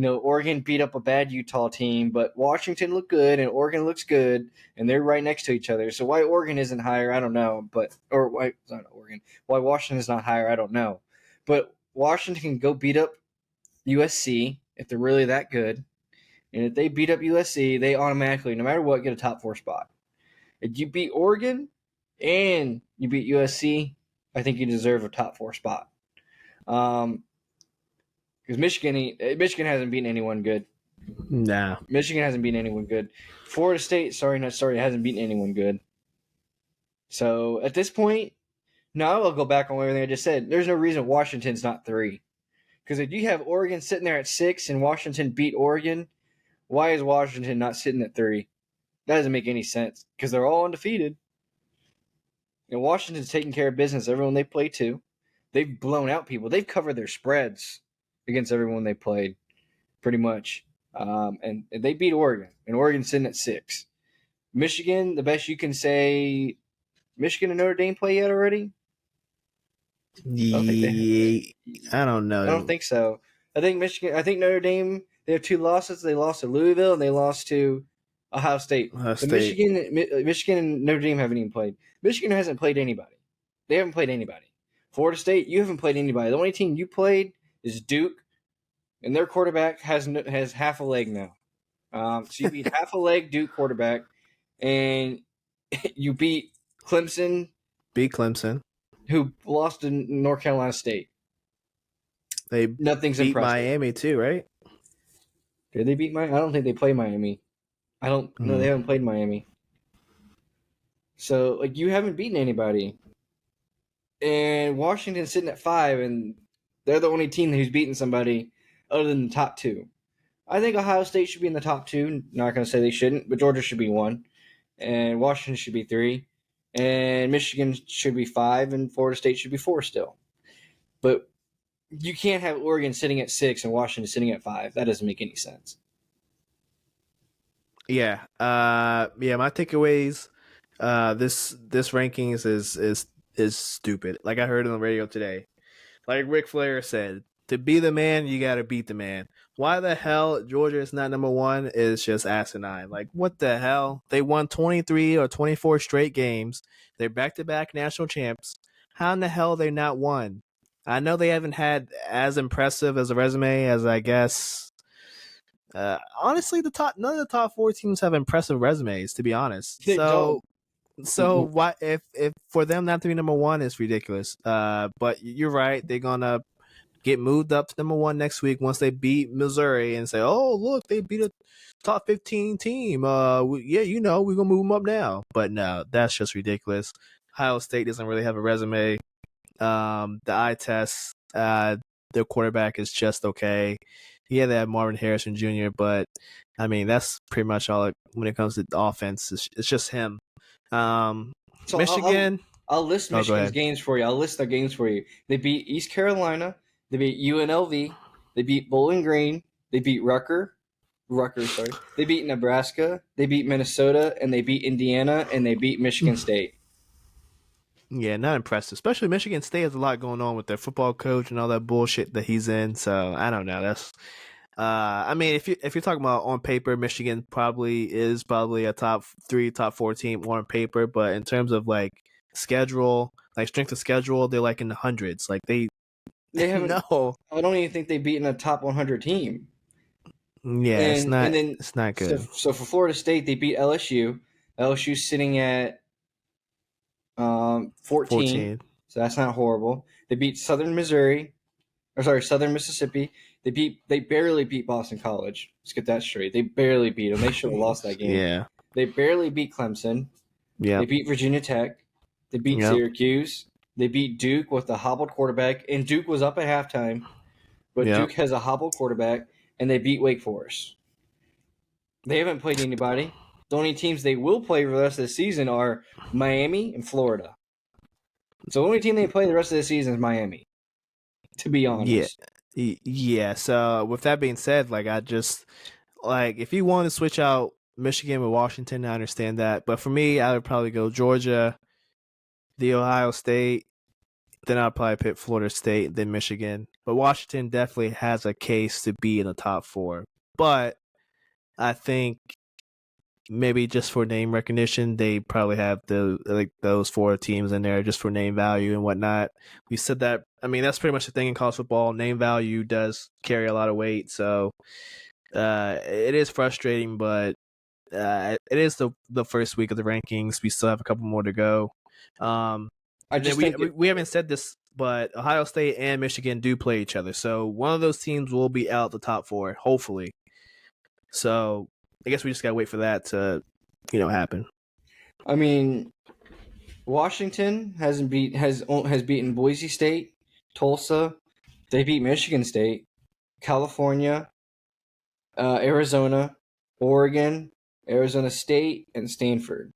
Oregon beat up a bad Utah team, but Washington looked good and Oregon looks good, and they're right next to each other. So why Oregon isn't higher, I don't know. Why Washington is not higher, I don't know. But Washington can go beat up USC if they're really that good. And if they beat up USC, they automatically, no matter what, get a top 4 spot. If you beat Oregon and you beat USC, I think you deserve a top 4 spot. Because Michigan hasn't beaten anyone good. Nah. Michigan hasn't beaten anyone good. Florida State, hasn't beaten anyone good. So at this point, now I'll go back on everything I just said. There's no reason Washington's not 3. Because if you have Oregon sitting there at 6 and Washington beat Oregon, why is Washington not sitting at 3? That doesn't make any sense because they're all undefeated. And Washington's taking care of business. Everyone they play to, they've blown out people. They've covered their spreads against everyone they played, pretty much. And they beat Oregon, and Oregon's sitting at 6. Michigan, the best you can say, Michigan and Notre Dame play yet already? I don't know. I don't think so. I think Notre Dame, they have 2 losses. They lost to Louisville and they lost to Ohio State. Michigan and Notre Dame haven't even played. Michigan hasn't played anybody. They haven't played anybody. Florida State, you haven't played anybody. The only team you played is Duke, and their quarterback has half a leg now. So you beat half a leg Duke quarterback, and you beat Clemson. Beat Clemson, who lost to North Carolina State. Nothing's beat impressive. Miami too, right? Did they beat Miami? I don't think they play Miami. I don't know. They haven't played Miami. So, you haven't beaten anybody. And Washington's sitting at 5, and they're the only team who's beaten somebody other than the top 2. I think Ohio State should be in the top 2. Not going to say they shouldn't, but Georgia should be 1. And Washington should be 3. And Michigan should be 5, and Florida State should be 4 still. But you can't have Oregon sitting at 6 and Washington sitting at 5. That doesn't make any sense. Yeah. My takeaways. This rankings is stupid. Like I heard on the radio today. Like Ric Flair said, to be the man, you got to beat the man. Why the hell Georgia is not number 1 is just asinine. Like, what the hell? They won 23 or 24 straight games. They're back-to-back national champs. How in the hell they not won? I know they haven't had as impressive as a resume as I guess. Honestly, none of the top 4 teams have impressive resumes, to be honest. So why if for them not to be number 1 is ridiculous. But you're right. They're gonna get moved up to number 1 next week once they beat Missouri and say, "Oh, look, they beat a top 15 team." We're gonna move them up now. But no, that's just ridiculous. Ohio State doesn't really have a resume. The eye test, their quarterback is just okay. Yeah, they have Marvin Harrison Jr., but I mean that's pretty much all when it comes to the offense. It's just him. So Michigan. I'll list Oh, go Michigan's ahead. games for you. I'll list their games for you. They beat East Carolina. They beat UNLV. They beat Bowling Green. They beat Rutgers. Sorry. They beat Nebraska. They beat Minnesota, and they beat Indiana, and they beat Michigan State. Yeah, not impressive. Especially Michigan State has a lot going on with their football coach and all that bullshit that he's in. So I don't know. That's I mean, if you're talking about on paper, Michigan is probably a top 3, top 4 team on paper, but in terms of like schedule, like strength of schedule, they're like in the hundreds. Like they haven't. no, I don't even think they've beaten a top 100 team. yeah, And then it's not good. so for Florida State, they beat LSU. LSU's sitting at 14, so that's not horrible. They beat Southern Mississippi. They barely beat Boston College. Let's get that straight. They barely beat them. They should have lost that game. Yeah, They barely beat Clemson. yeah, They beat Virginia Tech. They beat Yep. Syracuse. They beat Duke with a hobbled quarterback, and Duke was up at halftime, but Yep. Duke has a hobbled quarterback, and they beat Wake Forest. They haven't played anybody. The only teams they will play for the rest of the season are Miami and Florida. So the only team they play the rest of the season is Miami, to be honest. Yeah. So with that being said, like I just like if you want to switch out Michigan with Washington, I understand that. But for me, I would probably go Georgia, the Ohio State, then I'd probably pick Florida State, then Michigan. But Washington definitely has a case to be in the top 4. But I think maybe just for name recognition, they probably have those 4 teams in there just for name value and whatnot. We said that. I mean, that's pretty much the thing in college football. Name value does carry a lot of weight, so it is frustrating. But it is the first week of the rankings. We still have a couple more to go. We haven't said this, but Ohio State and Michigan do play each other, so one of those teams will be out the top 4, hopefully. So I guess we just gotta wait for that to, happen. I mean, Washington has beaten Boise State, Tulsa. They beat Michigan State, California, Arizona, Oregon, Arizona State, and Stanford.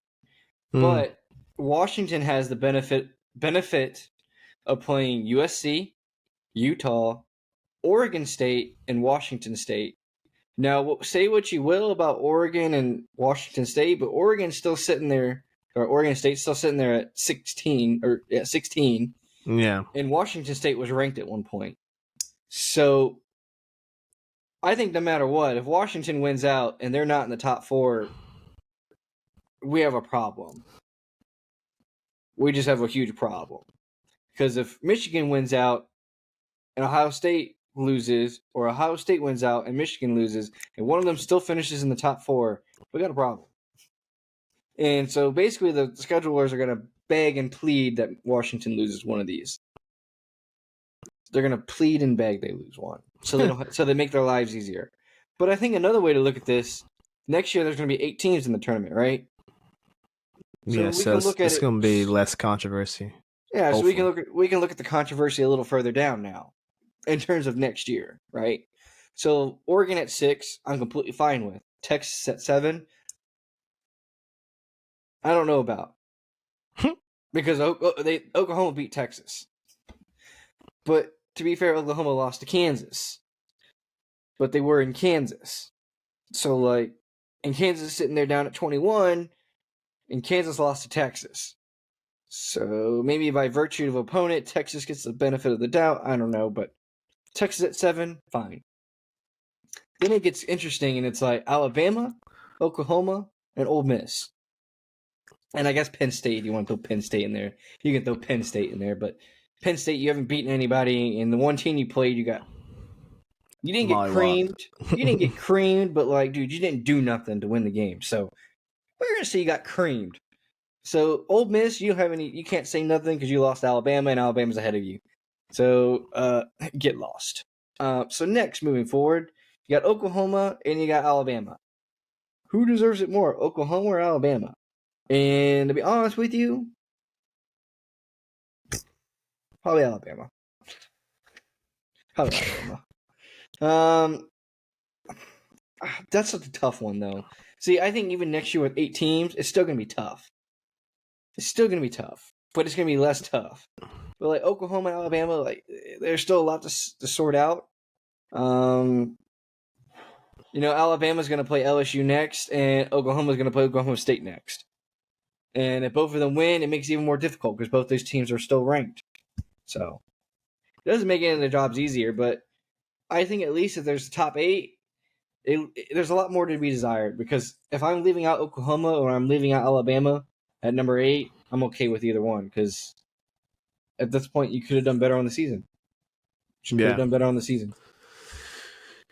But Washington has the benefit of playing USC, Utah, Oregon State, and Washington State. Now, say what you will about Oregon and Washington State, but Oregon's still sitting there, or Oregon State's still sitting there at 16. Yeah. And Washington State was ranked at one point. So I think no matter what, if Washington wins out and they're not in the top 4, we have a problem. We just have a huge problem. Because if Michigan wins out and Ohio State loses, or Ohio State wins out and Michigan loses, and one of them still finishes in the top 4, we got a problem. And so basically the schedulers are going to beg and plead that Washington loses one of these. They're going to plead and beg they lose one, so they make their lives easier. But I think another way to look at this, next year there's going to be 8 teams in the tournament, right? So it's going to be less controversy. Yeah, hopefully. So we can look at the controversy a little further down now, in terms of next year, right? So Oregon at 6, I'm completely fine with. Texas at 7, I don't know about, because Oklahoma beat Texas. But to be fair, Oklahoma lost to Kansas, but they were in Kansas. So and Kansas is sitting there down at 21, and Kansas lost to Texas. So maybe by virtue of opponent, Texas gets the benefit of the doubt. I don't know, but Texas at 7, fine. Then it gets interesting, and it's like Alabama, Oklahoma, and Ole Miss. And I guess Penn State, if you want to throw Penn State in there, you can throw Penn State in there. But Penn State, you haven't beaten anybody, and the one team you played, you didn't get creamed. You didn't get creamed, but dude, you didn't do nothing to win the game. So we're gonna say you got creamed. So Ole Miss, you can't say nothing because you lost to Alabama, and Alabama's ahead of you. So get lost. So next, moving forward, you got Oklahoma and you got Alabama. Who deserves it more, Oklahoma or Alabama? And to be honest with you, probably Alabama. Probably Alabama. That's a tough one though. See, I think even next year with 8 teams, it's still gonna be tough. It's still gonna be tough, but it's gonna be less tough. But like Oklahoma and Alabama, like there's still a lot to sort out. Alabama's gonna play LSU next, and Oklahoma's gonna play Oklahoma State next. And if both of them win, it makes it even more difficult because both those teams are still ranked. So it doesn't make any of their jobs easier, but I think at least if there's the top 8, there's a lot more to be desired, because if I'm leaving out Oklahoma or I'm leaving out Alabama at number 8, I'm okay with either one, because at this point you could have done better on the season. You could have done better on the season.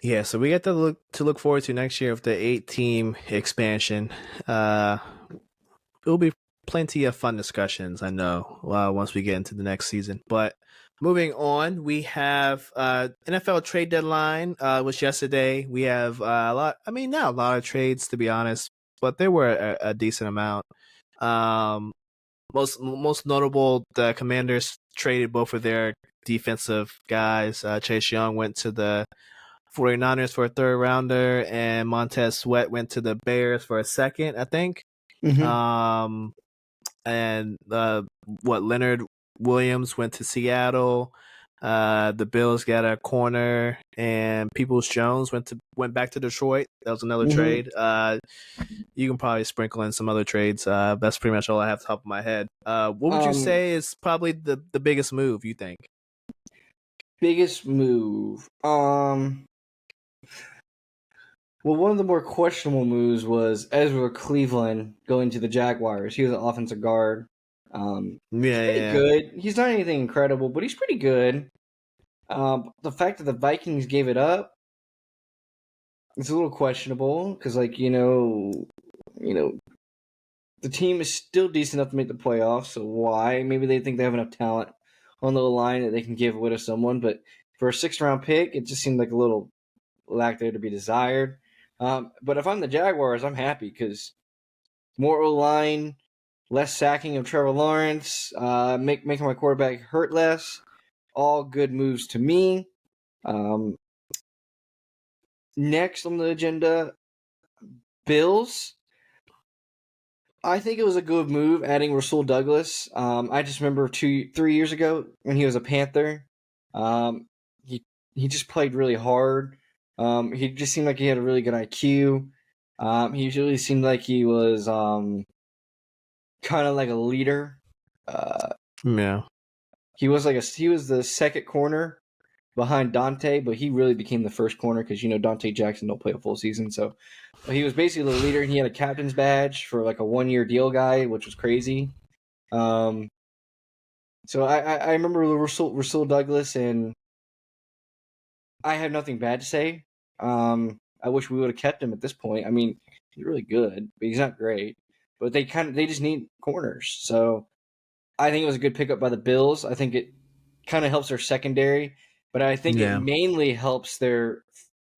Yeah, so we get to look forward to next year with the 8-team expansion. It'll be plenty of fun discussions, I know, once we get into the next season. But moving on, we have NFL trade deadline was yesterday. We have a lot. I mean, not a lot of trades, to be honest, but there were a decent amount. Most notable, the Commanders traded both of their defensive guys. Chase Young went to the 49ers for a third rounder, and Montez Sweat went to the Bears for a second, I think. Mm-hmm. And Leonard Williams went to Seattle. The Bills got a corner, and Peoples-Jones went back to Detroit. That was another trade. You can probably sprinkle in some other trades. That's pretty much all I have top of my head. What would you say is probably the biggest move, you think? Biggest move? Well, one of the more questionable moves was Ezra Cleveland going to the Jaguars. He was an offensive guard. He's pretty good. He's not anything incredible, but he's pretty good. The fact that the Vikings gave it up, it's a little questionable, because, like, the team is still decent enough to make the playoffs, so why? Maybe they think they have enough talent on the line that they can give away to someone, but for a 6th-round pick, it just seemed like a little lack there to be desired. But if I'm the Jaguars, I'm happy, because more O-line, less sacking of Trevor Lawrence, making my quarterback hurt less. All good moves to me. Next on the agenda, Bills. I think it was a good move adding Rasul Douglas. I just remember 3 years ago when he was a Panther. He just played really hard. He just seemed like he had a really good IQ. He really seemed like he was kind of like a leader. He was the second corner behind Dante, but he really became the first corner because Dante Jackson don't play a full season, so he was basically the leader, and he had a captain's badge for like a 1-year deal guy, which was crazy. So I remember Rasul Douglas, and I have nothing bad to say. I wish we would have kept him at this point. I mean, he's really good, but he's not great. But they just need corners. So I think it was a good pickup by the Bills. I think it kind of helps their secondary, but I think it mainly helps their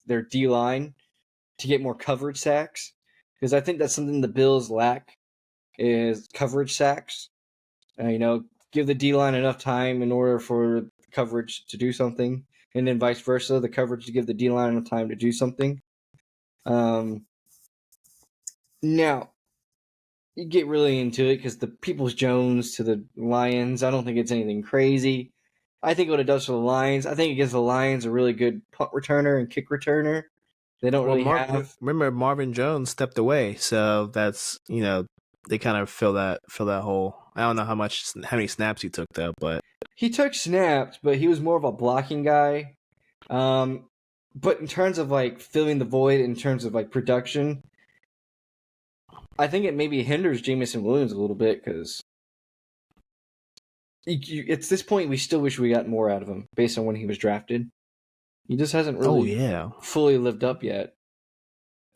D-line to get more coverage sacks, because I think that's something the Bills lack, is coverage sacks. Give the D-line enough time in order for coverage to do something, and then vice versa, the coverage to give the D-line enough time to do something. Now, you get really into it because the Peoples-Jones to the Lions, I don't think it's anything crazy. I think what it does for the Lions, I think it gives the Lions a really good punt returner and kick returner. They don't really have. Remember, Marvin Jones stepped away, so that's they kind of fill that hole. I don't know how many snaps he took though, but he took snaps, but he was more of a blocking guy. But in terms of like filling the void, in terms of like production, I think it maybe hinders Jameson Williams a little bit, because at this point we still wish we got more out of him based on when he was drafted. He just hasn't really fully lived up yet.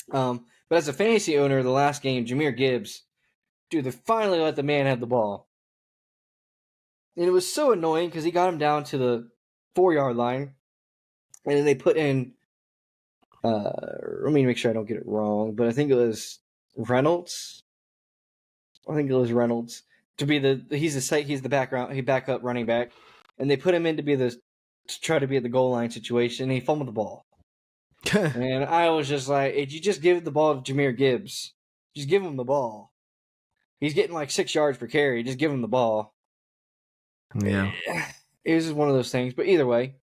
But as a fantasy owner, the last game, Jahmyr Gibbs, dude, they finally let the man have the ball. And it was so annoying because he got him down to the 4-yard line. And then they put in, let me make sure I don't get it wrong, but I think it was Reynolds. To be he's the backup running back. And they put him in to be the to try to be at the goal line situation, and he fumbled the ball. And I was just like, if you just give the ball to Jahmyr Gibbs, just give him the ball. He's getting like 6 yards per carry. Just give him the ball. Yeah. It was just one of those things. But either way,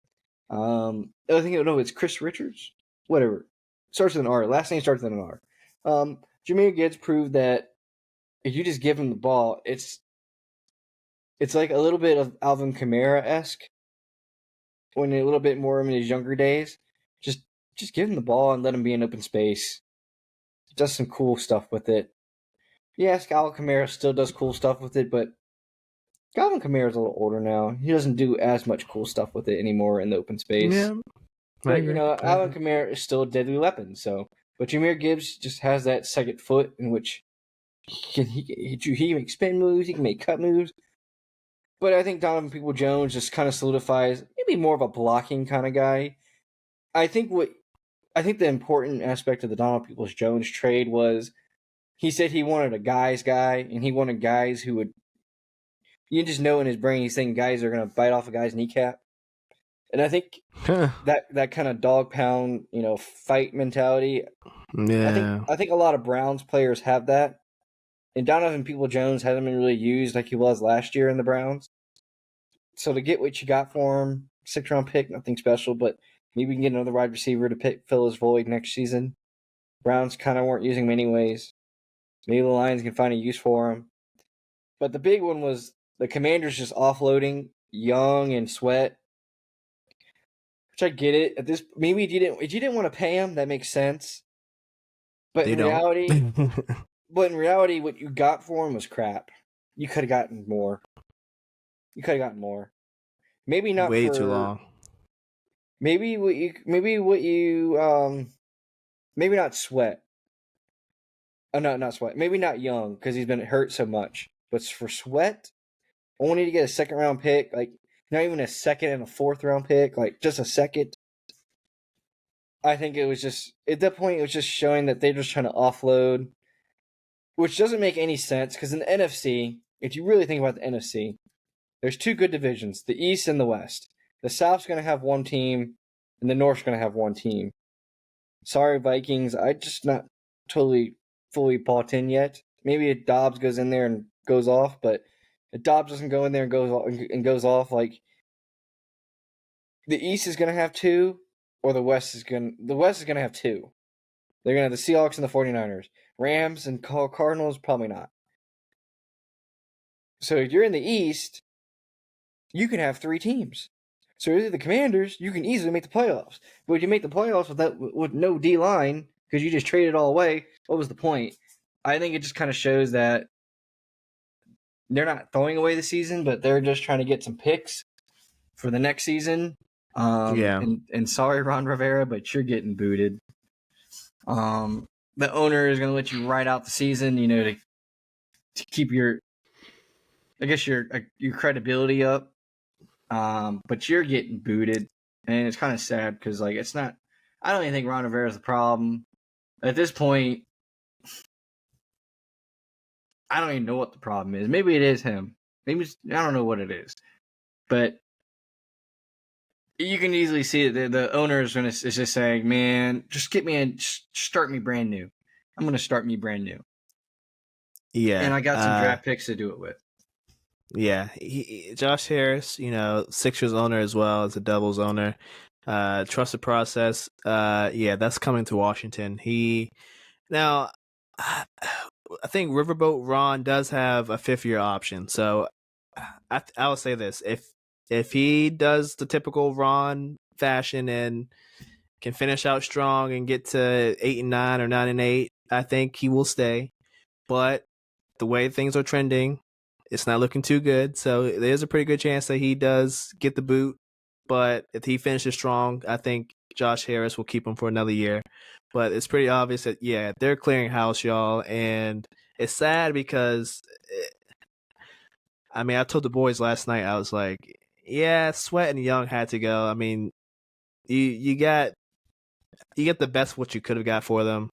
I think it's Chris Richards. Whatever. Starts with an R. Last name starts with an R. Jahmyr Gibbs proved that if you just give him the ball, it's like a little bit of Alvin Kamara-esque. When a little bit more in his younger days. Just give him the ball and let him be in open space. He does some cool stuff with it. Yes, Alvin Kamara still does cool stuff with it, but Alvin Kamara's a little older now. He doesn't do as much cool stuff with it anymore in the open space. Yeah. But, Alvin Kamara is still a deadly weapon. So, but Jahmyr Gibbs just has that second foot in which he can make spin moves, he can make cut moves. But I think Donovan Peoples-Jones just kind of solidifies maybe more of a blocking kind of guy. I think the important aspect of the Donovan Peoples-Jones trade was he said he wanted a guy's guy, and he wanted guys who would. You just know in his brain he's saying guys are going to bite off a guy's kneecap. And I think that kind of dog pound, fight mentality. Yeah. I think a lot of Browns players have that. And Donovan Peoples-Jones hasn't been really used like he was last year in the Browns. So to get what you got for him, 6th-round pick, nothing special, but maybe we can get another wide receiver to fill his void next season. Browns kind of weren't using him anyways. Maybe the Lions can find a use for him. But the big one was the Commanders just offloading Young and Sweat. Which I get it. Maybe if you didn't want to pay him, that makes sense. But in reality, what you got for him was crap. You could have gotten more. Maybe not way too long. Maybe not Sweat. Oh, no, not Sweat. Maybe not Young because he's been hurt so much. But for Sweat, only to get a 2nd-round pick, like not even a 2nd and a 4th-round pick, like just a 2nd. I think it was just at that point it was just showing that they're just trying to offload, which doesn't make any sense because in the NFC, if you really think about the NFC, there's 2 good divisions: the East and the West. The South's going to have one team, and the North's going to have one team. Sorry, Vikings. I just not totally fully bought in yet. Maybe if Dobbs goes in there and goes off, but if Dobbs doesn't go in there and goes off, like the East is going to have 2, or the West is going to have 2. They're going to have the Seahawks and the 49ers. Rams and Cardinals, probably not. So if you're in the East, you can have 3 teams. So if you're the Commanders, you can easily make the playoffs. But if you make the playoffs with no D-line, because you just traded it all away, what was the point? I think it just kind of shows that they're not throwing away the season, but they're just trying to get some picks for the next season. And sorry, Ron Rivera, but you're getting booted. The owner is going to let you ride out the season, to keep your credibility up. But you're getting booted, and it's kind of sad because it's not. I don't even think Ron Rivera is the problem at this point. I don't even know what the problem is. Maybe it is him. Maybe I don't know what it is, but you can easily see that the owner is just saying, "Man, just get me in, start me brand new. I'm going to start me brand new." Yeah, and I got some draft picks to do it with. Yeah, Josh Harris, Sixers owner as well as a Devils owner. Trust the process. That's coming to Washington. I think Riverboat Ron does have a 5th-year option. So I will say this: if he does the typical Ron fashion and can finish out strong and get to 8-9 or 9-8, I think he will stay. But the way things are trending, it's not looking too good. So there's a pretty good chance that he does get the boot. But if he finishes strong, I think Josh Harris will keep him for another year. But it's pretty obvious that, they're clearing house, y'all. And it's sad because, I told the boys last night, I was like, Sweat and Young had to go. I mean, you get the best what you could have got for them.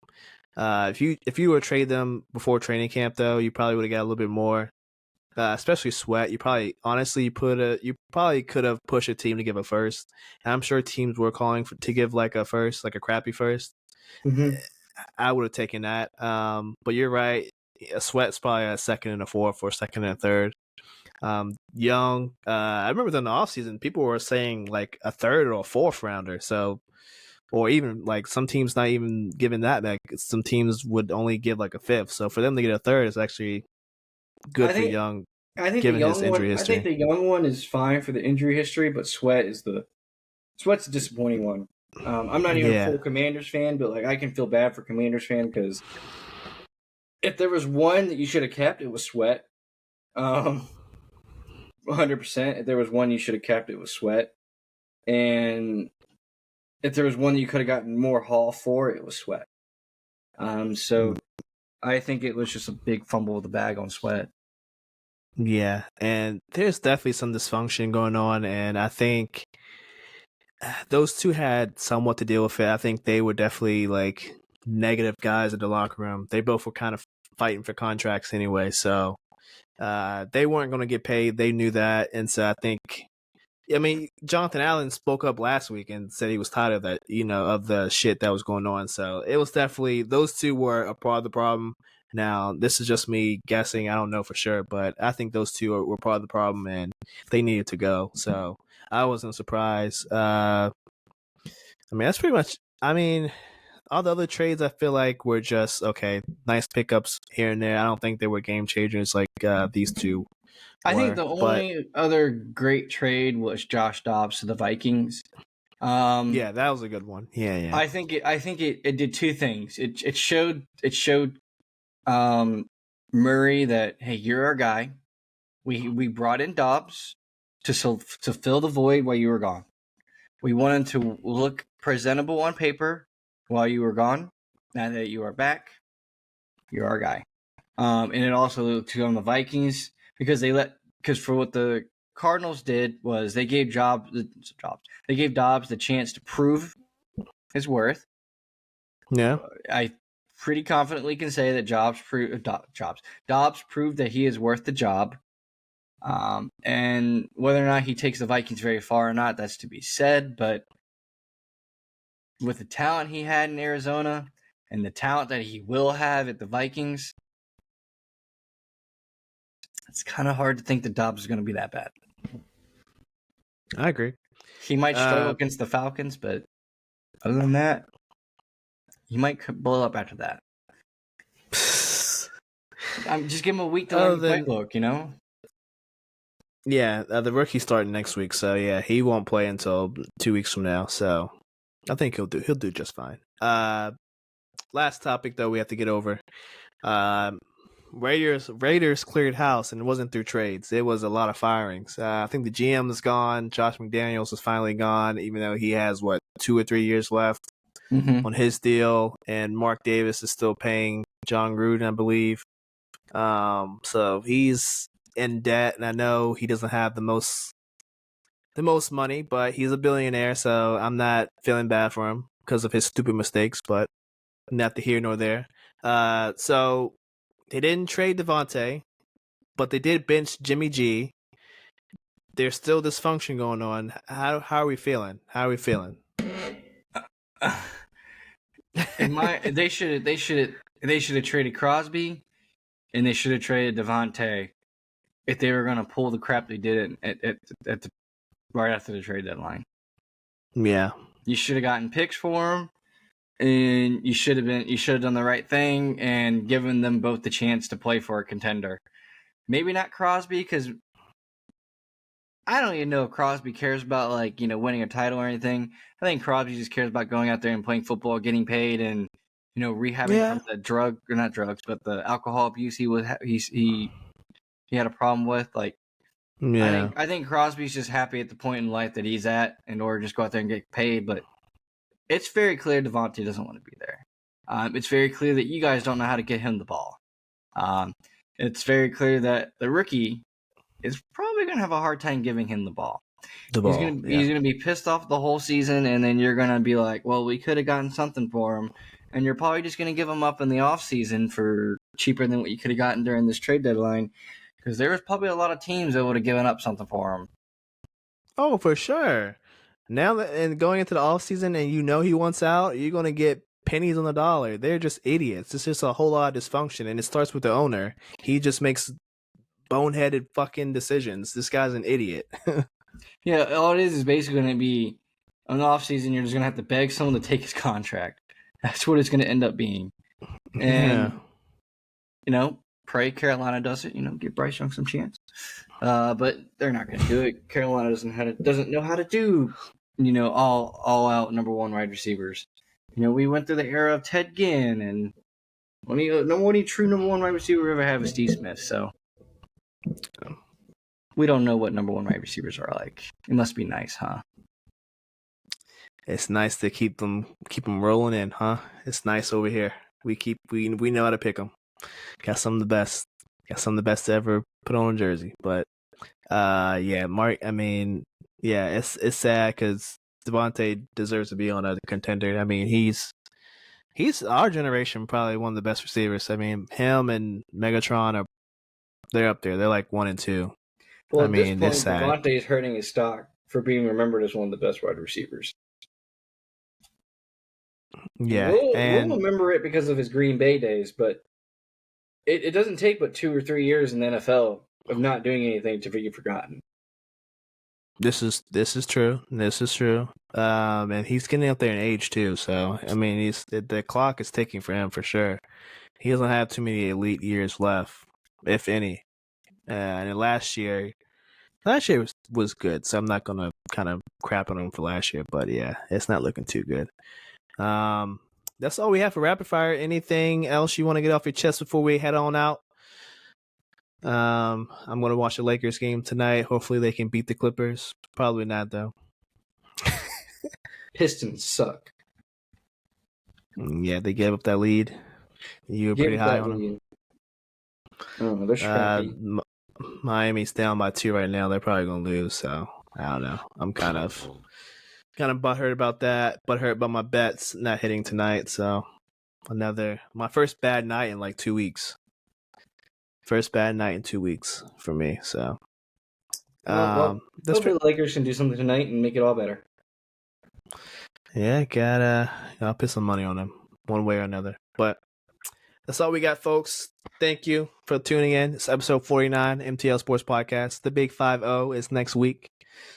If you were to trade them before training camp, though, you probably would have got a little bit more. especially Sweat. You probably could have pushed a team to give a first. And I'm sure teams were calling to give like a first, like a crappy first. Mm-hmm. I would have taken that. But you're right. A Sweat's probably a second and a fourth, or second and a third. Young. I remember in the offseason, people were saying like a third or a fourth rounder. So, or even like some teams not even giving that back. Some teams would only give like a fifth. So for them to get a third is actually good I for think Young, I think the given his young injury one. I think history. the young one is fine for the injury history, but Sweat's a disappointing one. I'm not even a Yeah. full Commanders fan, but like I can feel bad for Commanders fan because if there was one that you should have kept, it was Sweat. 100%. If there was one you should have kept, it was Sweat. And if there was one that you could have gotten more haul for, it was Sweat. So I think it was just a big fumble with the bag on Sweat. Yeah, and there's definitely some dysfunction going on, and I think those two had somewhat to deal with it. I think they were definitely like negative guys in the locker room. They both were kind of fighting for contracts anyway, so they weren't going to get paid. They knew that, and so I think, I mean, Jonathan Allen spoke up last week and said he was tired of that, of the shit that was going on. So it was definitely, those two were a part of the problem. Now, this is just me guessing. I don't know for sure, but I think those two were part of the problem, and they needed to go. So I wasn't surprised. That's pretty much. All the other trades I feel like were just okay, nice pickups here and there. I don't think they were game changers like these two. I think the But only other great trade was Josh Dobbs to the Vikings. yeah, that was a good one. Yeah. I think it did two things. It showed Murray that, hey, you're our guy. We brought in Dobbs to fill the void while you were gone. We wanted to look presentable on paper while you were gone. Now that you are back, you're our guy. And it also looked on the Vikings because for what the Cardinals did was they gave Dobbs the chance to prove his worth. Yeah. I pretty confidently can say that Dobbs proved that he is worth the job. And whether or not he takes the Vikings very far or not, that's to be said. But with the talent he had in Arizona and the talent that he will have at the Vikings, it's kind of hard to think that Dobbs is going to be that bad. I agree. He might struggle against the Falcons, but other than that, he might blow up after that. Just give him a week to learn the playbook, Yeah, the rookie's starting next week, so yeah, he won't play until 2 weeks from now. So I think he'll do just fine. Last topic though we have to get over. Raiders cleared house, and it wasn't through trades. It was a lot of firings. I think the GM is gone. Josh McDaniels is finally gone, even though he has 2 or 3 years left on his deal, and Mark Davis is still paying John Gruden, I believe. So he's in debt, and I know he doesn't have the most money, but he's a billionaire, so I'm not feeling bad for him because of his stupid mistakes, but not here nor there. So they didn't trade Devontae, but they did bench Jimmy G. There's still dysfunction going on. How are we feeling? They should have traded Crosby, and they should have traded Devontae if they were going to pull the crap they did right after the trade deadline. Yeah, you should have gotten picks for him, and you should have done the right thing and given them both the chance to play for a contender. Maybe not Crosby, because I don't even know if Crosby cares about winning a title or anything. I think Crosby just cares about going out there and playing football, getting paid, and rehabbing from the alcohol abuse he had a problem with. I think Crosby's just happy at the point in life that he's at in order to just go out there and get paid. But it's very clear Devontae doesn't want to be there. It's very clear that you guys don't know how to get him the ball. It's very clear that the rookie is probably going to have a hard time giving him the ball. He's going to be pissed off the whole season, and then you're going to be like, well, we could have gotten something for him. And you're probably just going to give him up in the offseason for cheaper than what you could have gotten during this trade deadline. Because there was probably a lot of teams that would have given up something for him. Oh, for sure. Now that and going into the offseason and you know he wants out, you're gonna get pennies on the dollar. They're just idiots. It's just a whole lot of dysfunction, and it starts with the owner. He just makes boneheaded fucking decisions. This guy's an idiot. Yeah, all it is basically going to be an offseason. You're just going to have to beg someone to take his contract. That's what it's going to end up being. And, pray Carolina does it. Give Bryce Young some chance. But they're not going to do it. Carolina doesn't know how to do, all out number one wide receivers. We went through the era of Ted Ginn, and only true number one wide receiver we ever had was Steve Smith. So we don't know what number one wide receivers are like. It must be nice, huh? It's nice to keep them rolling in, huh? It's nice over here. We know how to pick them. Got some of the best. To ever put on a jersey. But Mark. I mean, yeah, it's sad because Devontae deserves to be on a contender. I mean, he's our generation probably one of the best receivers. I mean, him and Megatron they're up there. They're like 1 and 2. Well, at this point, Devontae is hurting his stock for being remembered as one of the best wide receivers. Yeah, we'll remember it because of his Green Bay days, but it doesn't take but 2 or 3 years in the NFL of not doing anything to be forgotten. This is true. This is true. And he's getting up there in age too. So I mean, the clock is ticking for him for sure. He doesn't have too many elite years left, if any. And last year was good. So I'm not gonna kind of crap on him for last year, but yeah, it's not looking too good. That's all we have for rapid fire. Anything else you want to get off your chest before we head on out? I'm gonna watch the Lakers game tonight. Hopefully they can beat the Clippers. Probably not though. Pistons suck. Yeah, they gave up that lead. You were pretty high on them. Oh, they're scrappy. Miami's down by 2 right now. They're probably gonna lose. So I don't know. I'm kind of butthurt about that. Butthurt about my bets not hitting tonight. So my first bad night in like 2 weeks. First bad night in 2 weeks for me. So hopefully the Lakers can do something tonight and make it all better. Yeah, I'll put some money on them one way or another. But that's all we got, folks. Thank you for tuning in. It's episode 49, MTL Sports Podcast. The Big 5-0 is next week.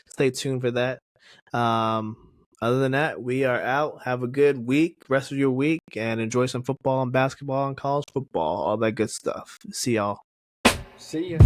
Stay tuned for that. Other than that, we are out. Have a good week, rest of your week, and enjoy some football and basketball and college football, all that good stuff. See y'all. See ya.